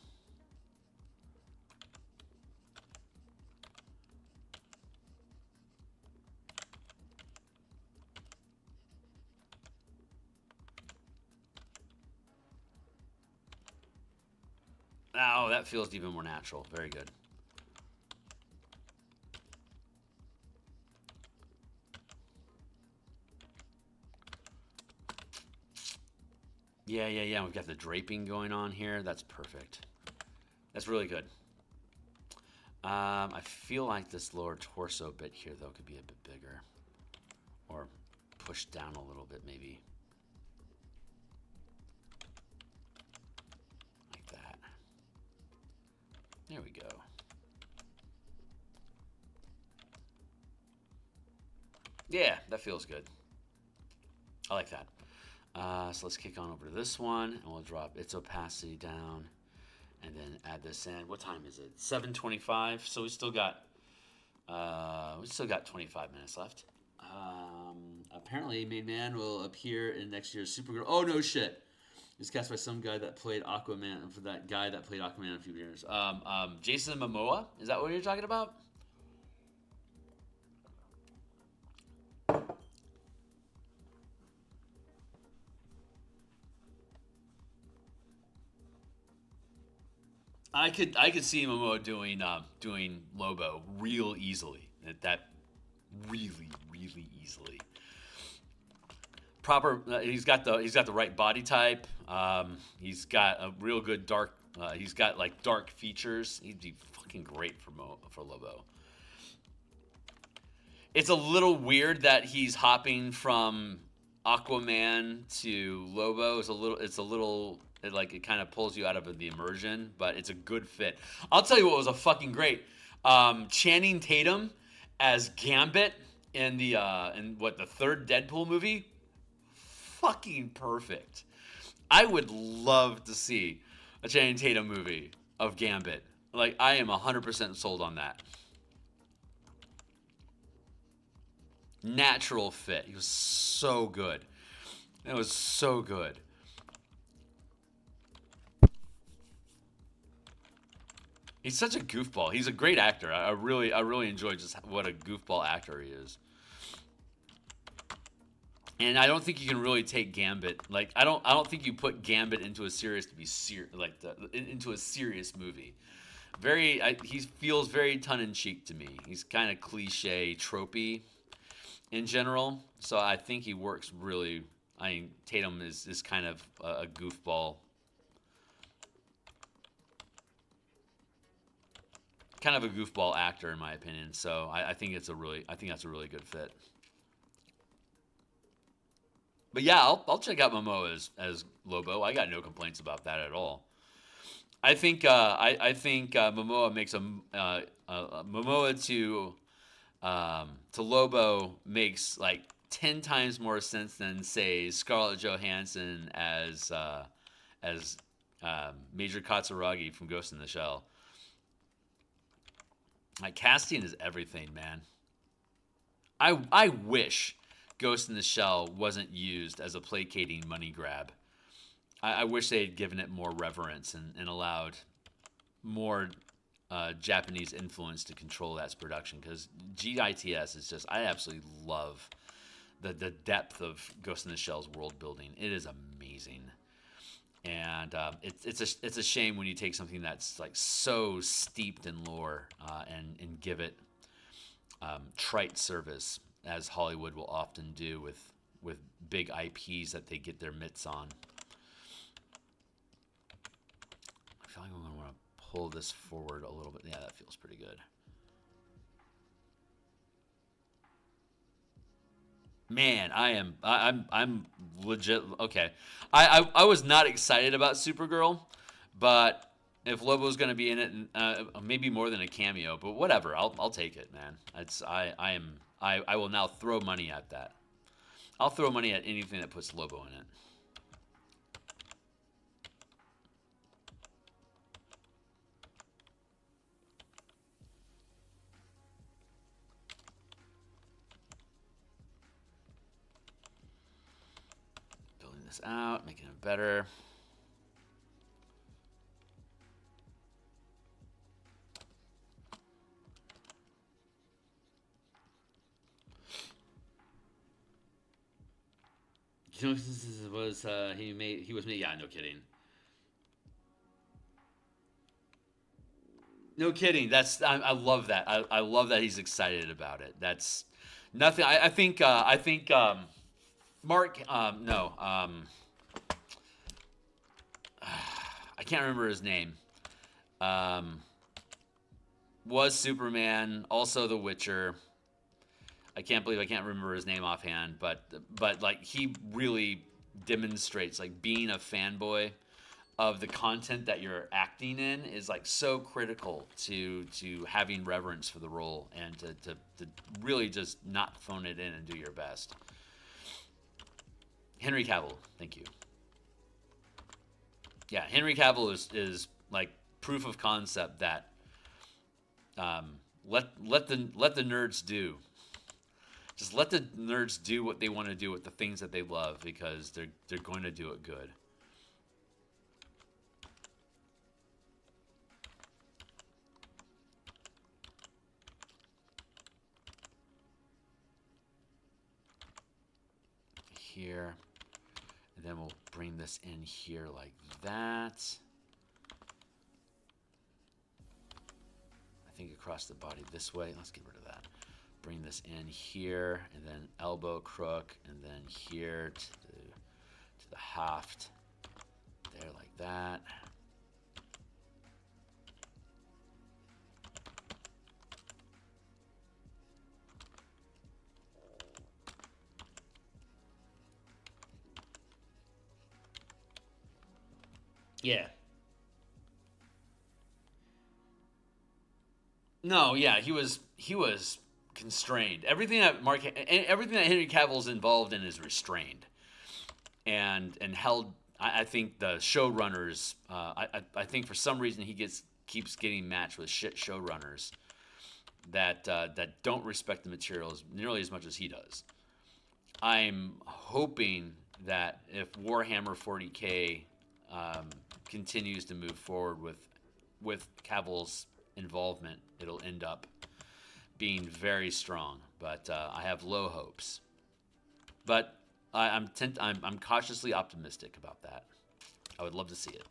Oh, that feels even more natural. Very good. Yeah. We've got the draping going on here. That's perfect. That's really good. I feel like this lower torso bit here, though, could be a bit bigger. Or pushed down a little bit, maybe. Like that. There we go. Yeah, that feels good. I like that. So let's kick on over to this one, and we'll drop its opacity down, and then add this in. What time is it? 7:25. So we still got 25 minutes left. Apparently, Main Man will appear in next year's Supergirl. Oh no shit! It's cast by some guy that played Aquaman, for that guy that played Aquaman in a few years. Jason Momoa. Is that what you're talking about? I could see Momoa doing Lobo real easily. That really easily. Proper. He's got the right body type. He's got a real good dark. He's got like dark features. He'd be fucking great for Lobo. It's a little weird that he's hopping from Aquaman to Lobo. It kind of pulls you out of the immersion, but it's a good fit. I'll tell you what was a fucking great. Channing Tatum as Gambit in the third Deadpool movie. Fucking perfect. I would love to see a Channing Tatum movie of Gambit. Like, I am 100% sold on that. Natural fit. He was so good. It was so good. He's such a goofball. He's a great actor. I really enjoy just what a goofball actor he is. And I don't think you can really take Gambit. Like, I don't think you put Gambit into a serious into a serious movie. He feels very tongue-in-cheek to me. He's kind of cliche, tropey in general. So I think he works really. I mean, Tatum is kind of a goofball, kind of a goofball actor in my opinion. So I think that's a really good fit. But yeah, I'll check out Momoa as Lobo. I got no complaints about that at all. I think Momoa makes Momoa to Lobo makes like 10 times more sense than say Scarlett Johansson as Major Katsuragi from Ghost in the Shell. Like, casting is everything, man. I wish Ghost in the Shell wasn't used as a placating money grab. I wish they had given it more reverence and allowed more Japanese influence to control that production, because GITS is just, I absolutely love the depth of Ghost in the Shell's world building. It is amazing. And it's a shame when you take something that's like so steeped in lore and give it trite service, as Hollywood will often do with big IPs that they get their mitts on. I feel like I'm going to want to pull this forward a little bit. Yeah, that feels pretty good. Man, I'm legit okay. I was not excited about Supergirl, but if Lobo's going to be in it, maybe more than a cameo, but whatever, I'll take it, man. I will now throw money at that. I'll throw money at anything that puts Lobo in it. Building this out, making it better. Was he was made? Yeah, no kidding. No kidding. I love that. I love that he's excited about it. That's nothing. I think Mark. No. I can't remember his name. Was Superman, also The Witcher. I can't believe I can't remember his name offhand, but like, he really demonstrates, like, being a fanboy of the content that you're acting in is like so critical to having reverence for the role, and to really just not phone it in and do your best. Henry Cavill, thank you. Yeah, Henry Cavill is like proof of concept that let the nerds do. Just let the nerds do what they want to do with the things that they love, because they're going to do it good. Here, and then we'll bring this in here like that. I think across the body this way. Let's get rid of that. Bring this in here, and then elbow crook, and then here to the haft, there like that. Yeah. No, yeah, he was constrained. Everything that Henry Cavill's involved in is restrained, and held. I think the showrunners. I think for some reason he keeps getting matched with shit showrunners that don't respect the materials nearly as much as he does. I'm hoping that if Warhammer 40K continues to move forward with Cavill's involvement, it'll end up being very strong, but I have low hopes. But I'm cautiously optimistic about that. I would love to see it.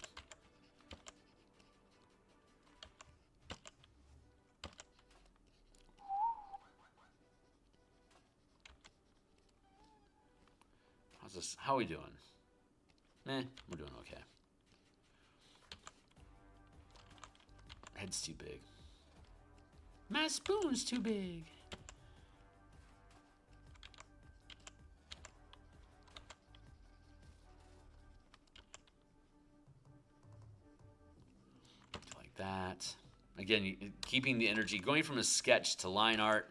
How are we doing? We're doing okay. Head's too big. My spoon's too big. Like that. Again, keeping the energy, going from a sketch to line art.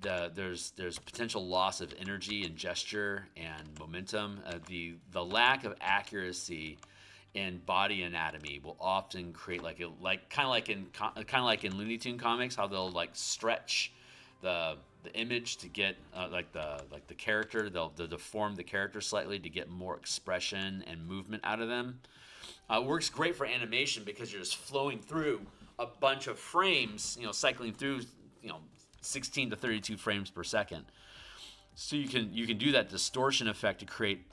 There's potential loss of energy and gesture and momentum. The lack of accuracy in body anatomy will often create kind of like in Looney Tune comics, how they'll like stretch the image to get the character. They'll deform the character slightly to get more expression and movement out of them. It works great for animation because you're just flowing through a bunch of frames, cycling through 16 to 32 frames per second. So you can do that distortion effect to create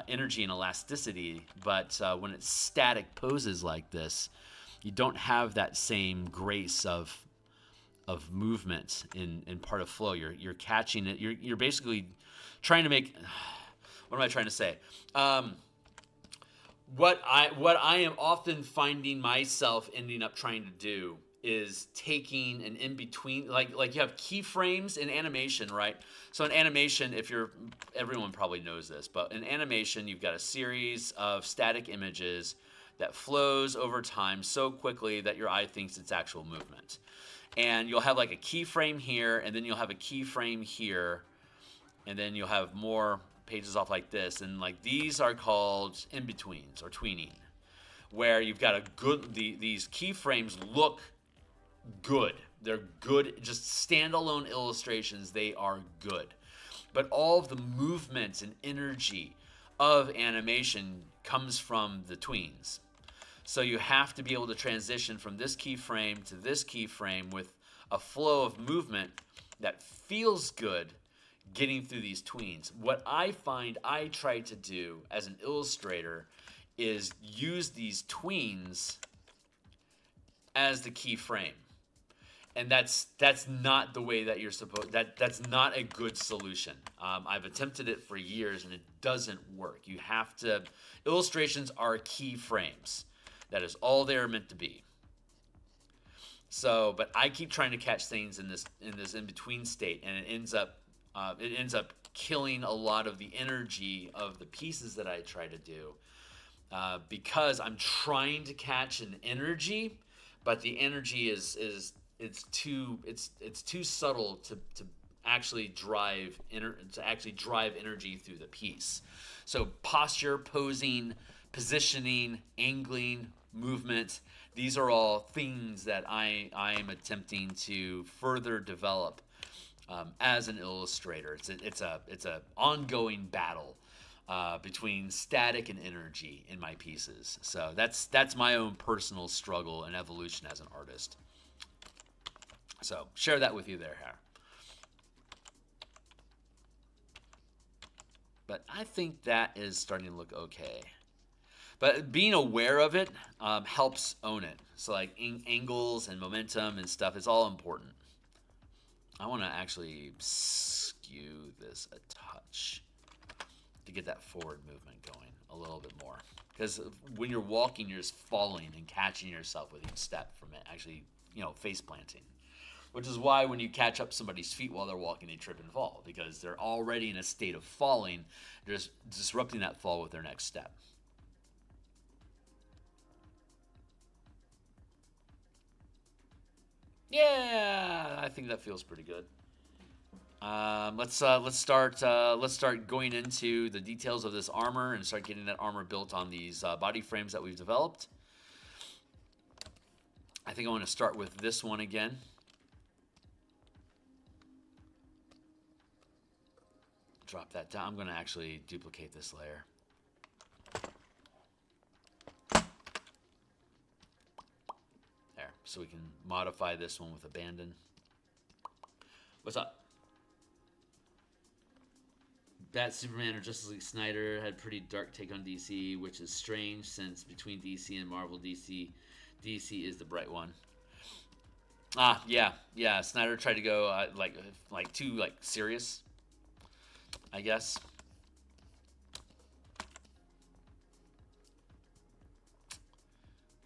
energy and elasticity, but when it's static poses like this, you don't have that same grace of movement in part of flow. You're catching it. You're basically trying to make. What am I trying to say? What I am often finding myself ending up trying to do is taking an in-between, like you have keyframes in animation, right? So in animation, everyone probably knows this, but in animation, you've got a series of static images that flows over time so quickly that your eye thinks it's actual movement. And you'll have like a keyframe here, and then you'll have a keyframe here, and then you'll have more pages off like this. And like these are called in-betweens or tweening, where you've got these keyframes look good. They're good, just standalone illustrations. They are good. But all of the movements and energy of animation comes from the tweens. So you have to be able to transition from this keyframe to this keyframe with a flow of movement that feels good getting through these tweens. What I find I try to do as an illustrator is use these tweens as the keyframe. And that's not the way that you're supposed. That's not a good solution. I've attempted it for years and it doesn't work. You have to. Illustrations are keyframes. That is all they are meant to be. So, but I keep trying to catch things in this in between state, and it ends up killing a lot of the energy of the pieces that I try to do, because I'm trying to catch an energy, but the energy is too subtle to actually drive energy through the piece. So posture, posing, positioning, angling, movement, these are all things that I am attempting to further develop as an illustrator. It's a ongoing battle between static and energy in my pieces. So that's my own personal struggle and evolution as an artist. So share that with you there, Har. But I think that is starting to look okay. But being aware of it helps own it. So like angles and momentum and stuff is all important. I want to actually skew this a touch to get that forward movement going a little bit more. Because when you're walking, you're just falling and catching yourself with each step from it, actually, face planting. Which is why when you catch up somebody's feet while they're walking, they trip and fall. Because they're already in a state of falling. They're just disrupting that fall with their next step. Yeah, I think that feels pretty good. Let's start going into the details of this armor and start getting that armor built on these body frames that we've developed. I think I want to start with this one again. Drop that down. I'm going to actually duplicate this layer. There, so we can modify this one with abandon. What's up? Bat Superman or Justice League Snyder had pretty dark take on DC, which is strange since between DC and Marvel, DC is the bright one. Yeah. Snyder tried to go too serious, I guess.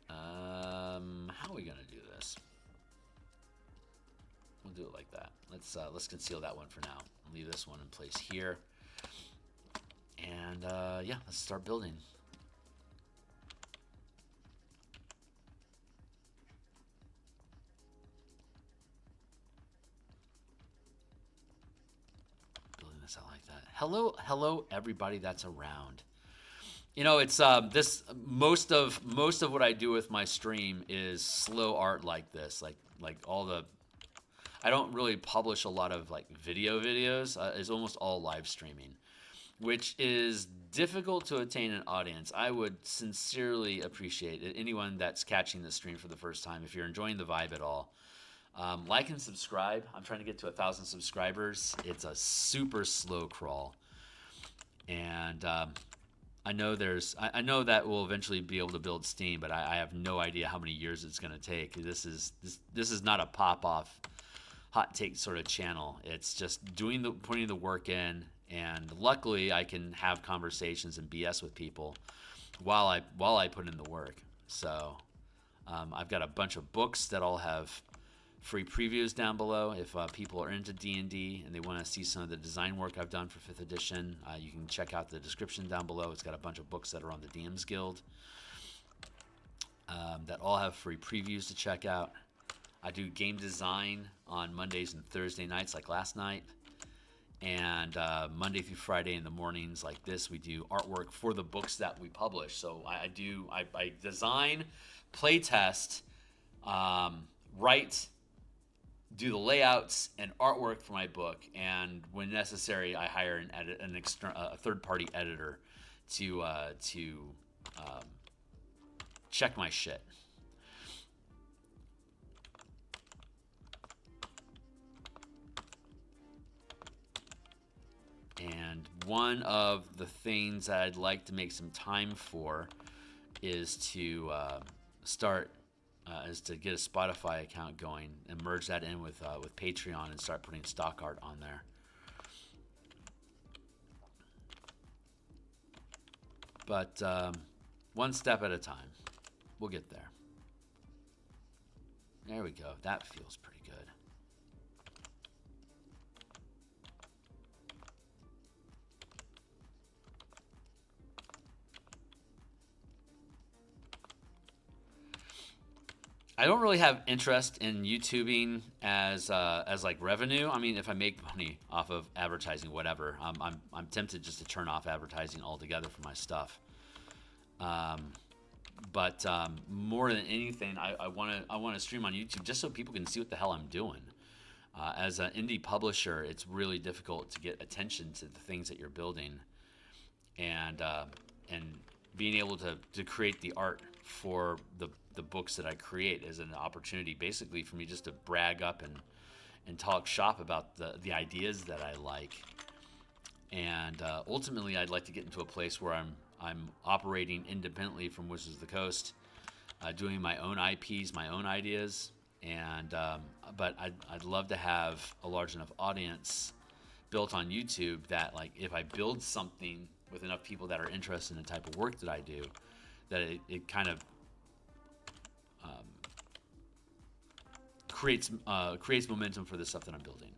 How are we gonna do this? We'll do it like that. Let's conceal that one for now. I'll leave this one in place here. And let's start building. Building this out like that. Hello, everybody that's around. You know, it's this most of what I do with my stream is slow art like this, like all the. I don't really publish a lot of like videos. It's almost all live streaming, which is difficult to attain an audience. I would sincerely appreciate it. Anyone that's catching this stream for the first time, if you're enjoying the vibe at all, like and subscribe. I'm trying to get to 1,000 subscribers. It's a super slow crawl, and I know I know that we'll eventually be able to build Steam, but I have no idea how many years it's going to take. This is not a pop off hot take sort of channel. It's just putting the work in, and luckily I can have conversations and BS with people while I put in the work. So I've got a bunch of books that all have free previews down below. If people are into D&D and they want to see some of the design work I've done for 5th edition, you can check out the description down below. It's got a bunch of books that are on the DMsGuild that all have free previews to check out. I do game design on Mondays and Thursday nights like last night. And Monday through Friday in the mornings like this, we do artwork for the books that we publish. So I design, play test, write, do the layouts and artwork for my book, and when necessary, I hire a third-party editor to check my shit. And one of the things that I'd like to make some time for is to is to get a Spotify account going and merge that in with Patreon and start putting stock art on there. But one step at a time. We'll get there. There we go. That feels pretty good. I don't really have interest in YouTubing as like revenue. I mean, if I make money off of advertising, whatever, I'm tempted just to turn off advertising altogether for my stuff. But more than anything, I want to stream on YouTube just so people can see what the hell I'm doing. As an indie publisher, it's really difficult to get attention to the things that you're building, and being able to create the art for the books that I create is an opportunity basically for me just to brag up and talk shop about the ideas that I like. And ultimately, I'd like to get into a place where I'm operating independently from Wizards of the Coast, doing my own IPs, my own ideas, and but I'd love to have a large enough audience built on YouTube that, like, if I build something with enough people that are interested in the type of work that I do, that it kind of creates momentum for the stuff that I'm building.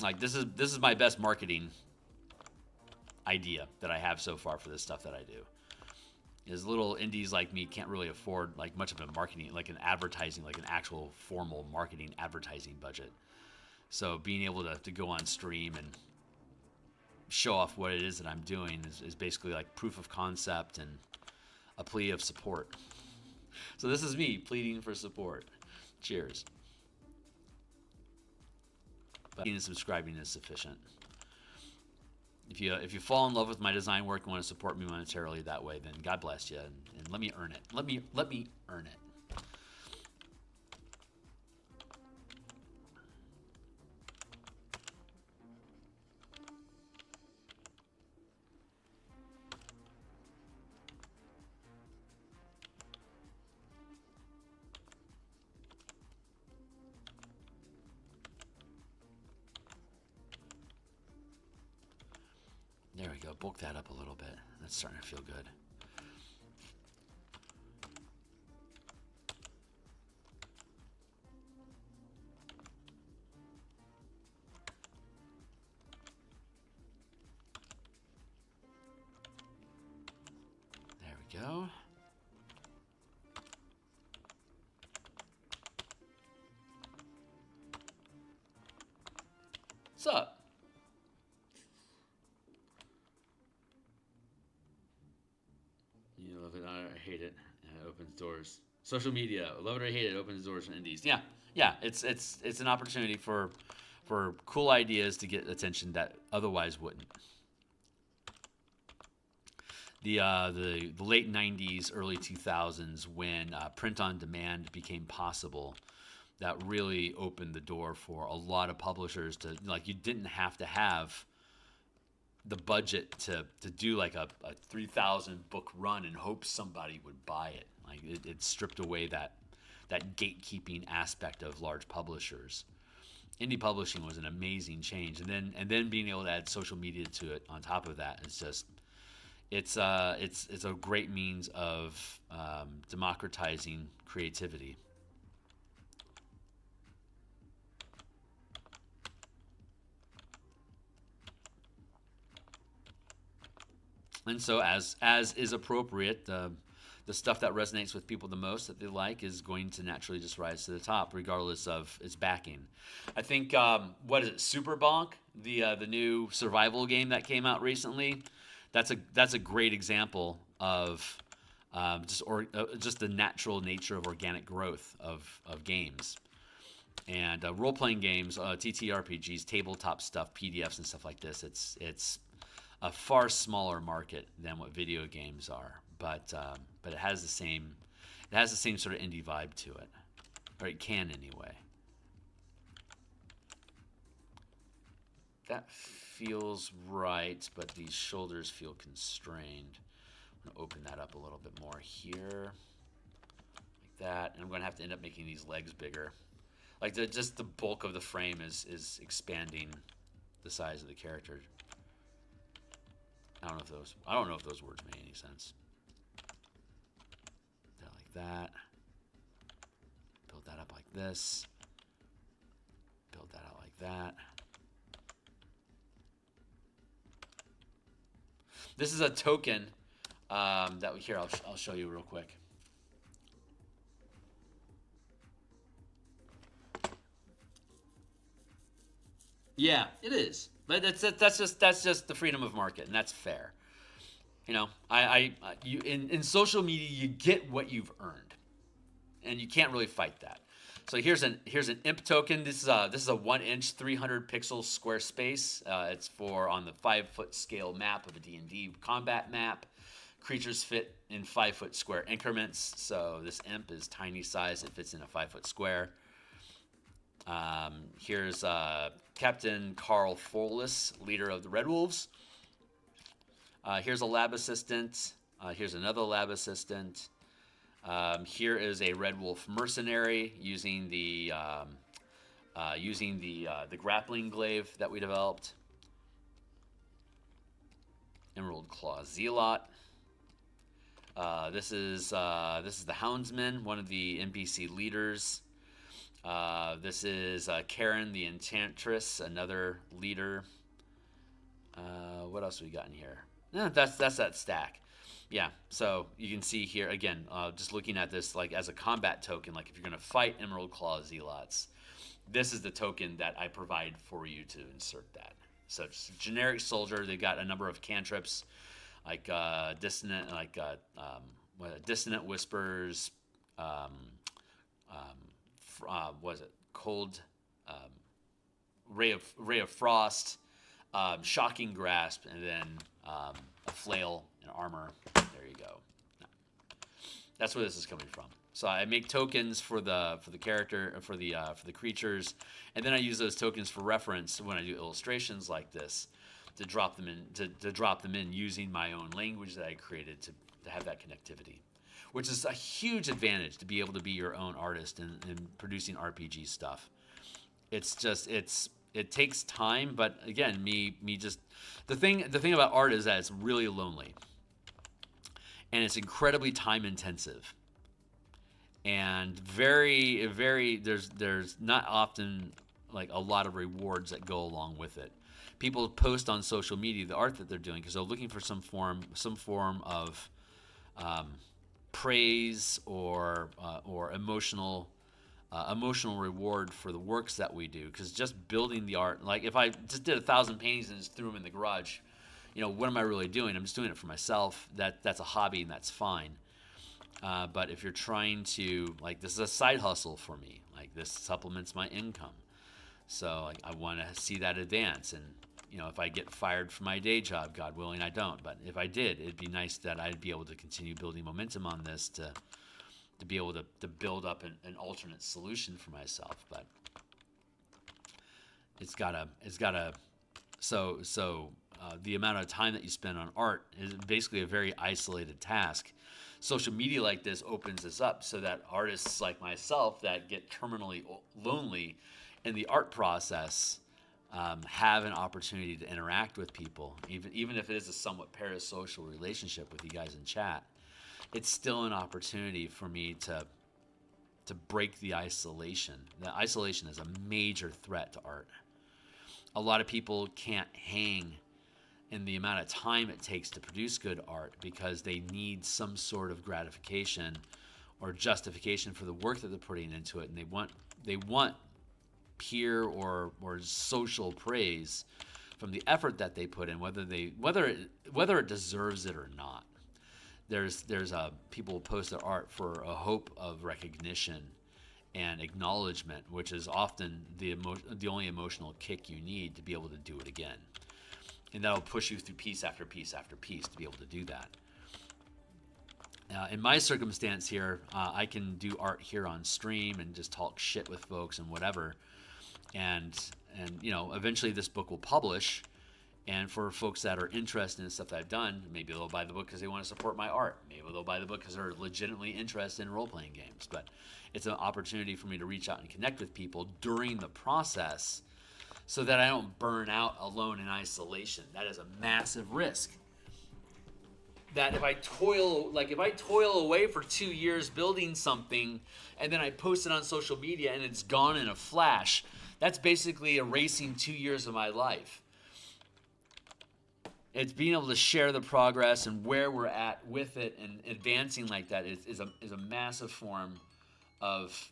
Like, this is my best marketing idea that I have so far for this stuff that I do. Is little indies like me can't really afford like much of a marketing, like an advertising, like an actual formal marketing advertising budget. So being able to go on stream and show off what it is that I'm doing is basically like proof of concept and a plea of support. So this is me pleading for support. Cheers. But subscribing is sufficient. If you fall in love with my design work and want to support me monetarily that way, then God bless you, and let me earn it. Let me earn it. There we go. Bulk that up a little bit. That's starting to feel good. There we go. What's up? doors. Social media, love it or hate it, opens doors for indies. Yeah. It's an opportunity for cool ideas to get attention that otherwise wouldn't. The late 90s, early 2000s, when print on demand became possible, that really opened the door for a lot of publishers to, like, you didn't have to have the budget to do like a 3,000 book run and hope somebody would buy it. Like it stripped away that gatekeeping aspect of large publishers. Indie publishing was an amazing change, and then being able to add social media to it on top of that is just it's a great means of democratizing creativity. And so, as is appropriate, the stuff that resonates with people the most that they like is going to naturally just rise to the top, regardless of its backing. I think what is it, Super Bonk, the new survival game that came out recently? That's a great example of just the natural nature of organic growth of games. And role-playing games, ttrpgs, tabletop stuff, PDFs and stuff like this, it's a far smaller market than what video games are, but it has the same sort of indie vibe to it, or it can anyway. That feels right, but these shoulders feel constrained. I'm gonna open that up a little bit more here, like that, and I'm gonna have to end up making these legs bigger. Like just the bulk of the frame is expanding the size of the character. I don't know if those words make any sense. Like that. Build that up like this. Build that out like that. This is a token that here I'll show you real quick. Yeah, it is. But that's just the freedom of market, and that's fair. You know, you in social media you get what you've earned, and you can't really fight that. So here's an imp token. This is a 1-inch 300 pixel square space. It's for on the 5-foot scale map of a D&D combat map. Creatures fit in 5-foot square increments. So this imp is tiny size. It fits in a 5-foot square. Here's Captain Carl Forless, leader of the Red Wolves. Here's a lab assistant. Here's another lab assistant. Here is a Red Wolf mercenary using the grappling glaive that we developed. Emerald Claw Zealot. This is the Houndsman, one of the NPC leaders. This is Karen the Enchantress, another leader. What else we got in here? That's that stack. Yeah, so you can see here again, just looking at this like as a combat token, like if you're going to fight Emerald Claw Zealots, this is the token that I provide for you to insert that. So it's a generic soldier. They got a number of cantrips, like dissonant, dissonant whispers. Was it cold? Ray of frost, shocking grasp, and then a flail and armor. There you go. That's where this is coming from. So I make tokens for the character, for the creatures, and then I use those tokens for reference when I do illustrations like this to drop them in using my own language that I created to have that connectivity, which is a huge advantage to be able to be your own artist in producing RPG stuff. It's just it takes time, but again, me just the thing about art is that it's really lonely, and it's incredibly time intensive, and very there's not often like a lot of rewards that go along with it. People post on social media the art that they're doing because they're looking for some form of praise or emotional reward for the works that we do. Because just building the art, like if I just did 1,000 paintings and just threw them in the garage, what am I really doing? I'm just doing it for myself. That's a hobby, and that's fine. But if you're trying to, like, this is a side hustle for me. Like, this supplements my income. So like, I want to see that advance. And, you know, if I get fired from my day job, God willing, I don't. But if I did, it'd be nice that I'd be able to continue building momentum on this to be able to build up an alternate solution for myself. But it's gotta, the amount of time that you spend on art is basically a very isolated task. Social media like this opens this up so that artists like myself that get terminally lonely in the art process have an opportunity to interact with people, even if it is a somewhat parasocial relationship with you guys in chat. It's still an opportunity for me to break the isolation. The isolation is a major threat to art. A lot of people can't hang in the amount of time it takes to produce good art because they need some sort of gratification or justification for the work that they're putting into it, and they want peer or social praise from the effort that they put in, whether it deserves it or not. There's people post their art for a hope of recognition and acknowledgement, which is often the only emotional kick you need to be able to do it again. And that'll push you through piece after piece after piece to be able to do that. In my circumstance here, I can do art here on stream and just talk shit with folks and whatever. And you know, eventually this book will publish. And for folks that are interested in the stuff that I've done, maybe they'll buy the book because they want to support my art. Maybe they'll buy the book because they're legitimately interested in role-playing games. But it's an opportunity for me to reach out and connect with people during the process so that I don't burn out alone in isolation. That is a massive risk. That if I toil away for 2 years building something and then I post it on social media and it's gone in a flash, that's basically erasing 2 years of my life. It's being able to share the progress and where we're at with it and advancing like that is a massive form of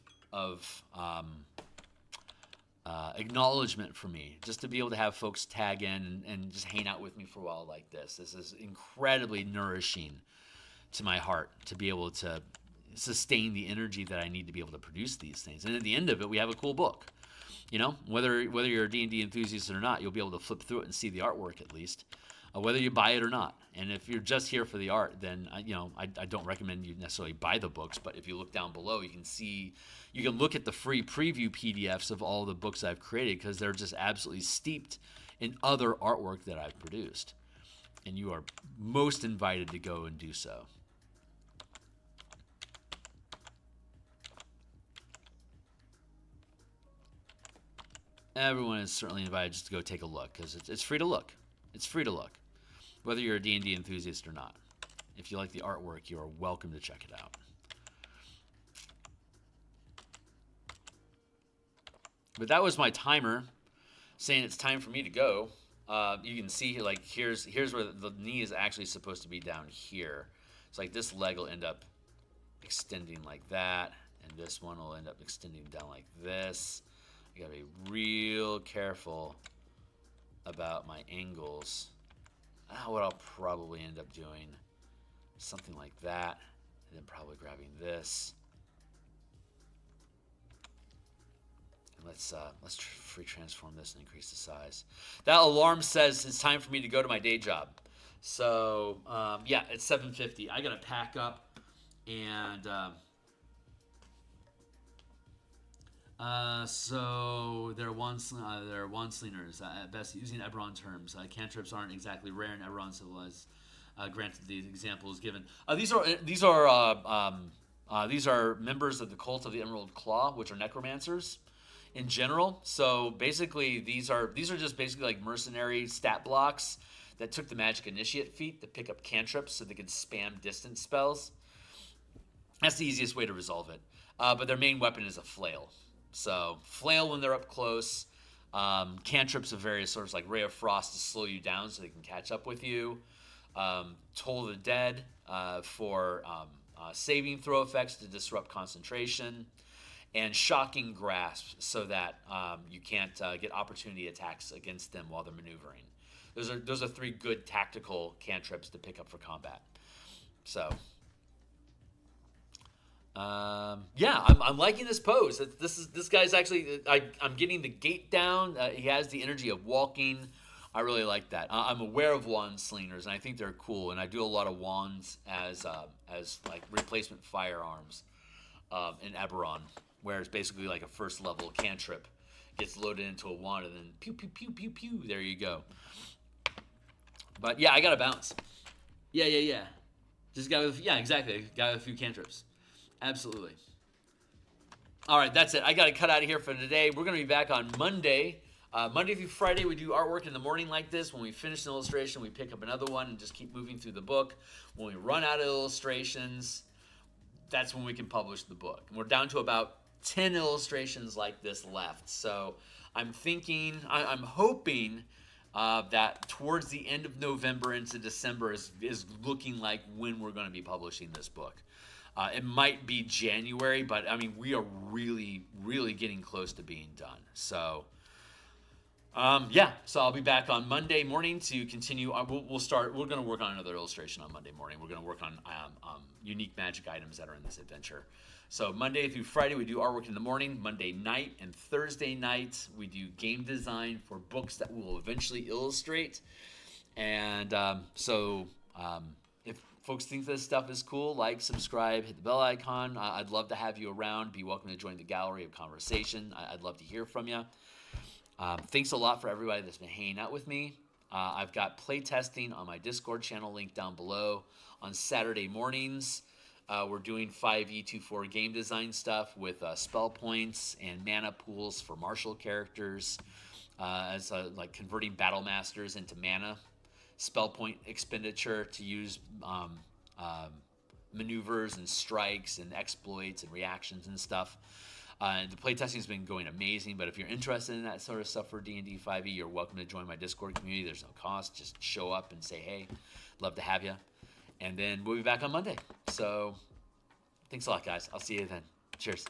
acknowledgement for me, just to be able to have folks tag in and just hang out with me for a while like this. This is incredibly nourishing to my heart to be able to sustain the energy that I need to be able to produce these things. And at the end of it, we have a cool book. You know, whether you're a D&D enthusiast or not, you'll be able to flip through it and see the artwork at least, whether you buy it or not. And if you're just here for the art, then I don't recommend you necessarily buy the books. But if you look down below, you can look at the free preview PDFs of all the books I've created, because they're just absolutely steeped in other artwork that I've produced. And you are most invited to go and do so. Everyone is certainly invited just to go take a look, because it's free to look. It's free to look, whether you're a D&D enthusiast or not. If you like the artwork, you are welcome to check it out. But that was my timer saying it's time for me to go. You can see, like, here's where the knee is actually supposed to be down here. It's like this leg will end up extending like that, and this one will end up extending down like this. You gotta be real careful about my angles. What I'll probably end up doing, something like that, and then probably grabbing this. And let's free transform this and increase the size. That alarm says it's time for me to go to my day job. So yeah, it's 7:50. I gotta pack up and. So they're one-slingers, at best using Eberron terms. Cantrips aren't exactly rare in Eberron civilized. Granted, the example is given. These are members of the cult of the Emerald Claw, which are necromancers in general. So basically, these are just basically like mercenary stat blocks that took the magic initiate feat to pick up cantrips so they could spam distance spells. That's the easiest way to resolve it. But their main weapon is a flail. So flail when they're up close, cantrips of various sorts like Ray of Frost to slow you down so they can catch up with you, Toll the Dead for saving throw effects to disrupt concentration, and Shocking Grasp so that you can't get opportunity attacks against them while they're maneuvering. Those are three good tactical cantrips to pick up for combat. So Yeah, I'm liking this pose. This guy's actually I'm getting the gait down. He has the energy of walking. I really like that. I'm aware of wand slingers, and I think they're cool. And I do a lot of wands as like replacement firearms in Eberron, where it's basically like a first level cantrip gets loaded into a wand, and then pew pew pew pew pew. There you go. But yeah, I got to bounce. Yeah. Just got exactly. Got a few cantrips. Absolutely. All right, that's it. I got to cut out of here for today. We're going to be back on Monday. Monday through Friday, we do artwork in the morning like this. When we finish an illustration, we pick up another one and just keep moving through the book. When we run out of illustrations, that's when we can publish the book. And we're down to about 10 illustrations like this left. So I'm hoping that towards the end of November into December is looking like when we're going to be publishing this book. It might be January, but I mean, we are really, really getting close to being done. So, so I'll be back on Monday morning to continue. We're going to work on another illustration on Monday morning. We're going to work on unique magic items that are in this adventure. So Monday through Friday, we do artwork in the morning. Monday night and Thursday night, we do game design for books that we will eventually illustrate. And if folks think this stuff is cool, like, subscribe, hit the bell icon. I'd love to have you around. Be welcome to join the gallery of conversation. I'd love to hear from you. Thanks a lot for everybody that's been hanging out with me. I've got playtesting on my Discord channel linked down below on Saturday mornings. We're doing 5e24 game design stuff with spell points and mana pools for martial characters, like converting battle masters into mana, spell point expenditure to use maneuvers and strikes and exploits and reactions and stuff. The playtesting has been going amazing, but if you're interested in that sort of stuff for D&D 5e, you're welcome to join my Discord community. There's no cost. Just show up and say, hey, love to have you. And then we'll be back on Monday. So thanks a lot, guys. I'll see you then. Cheers.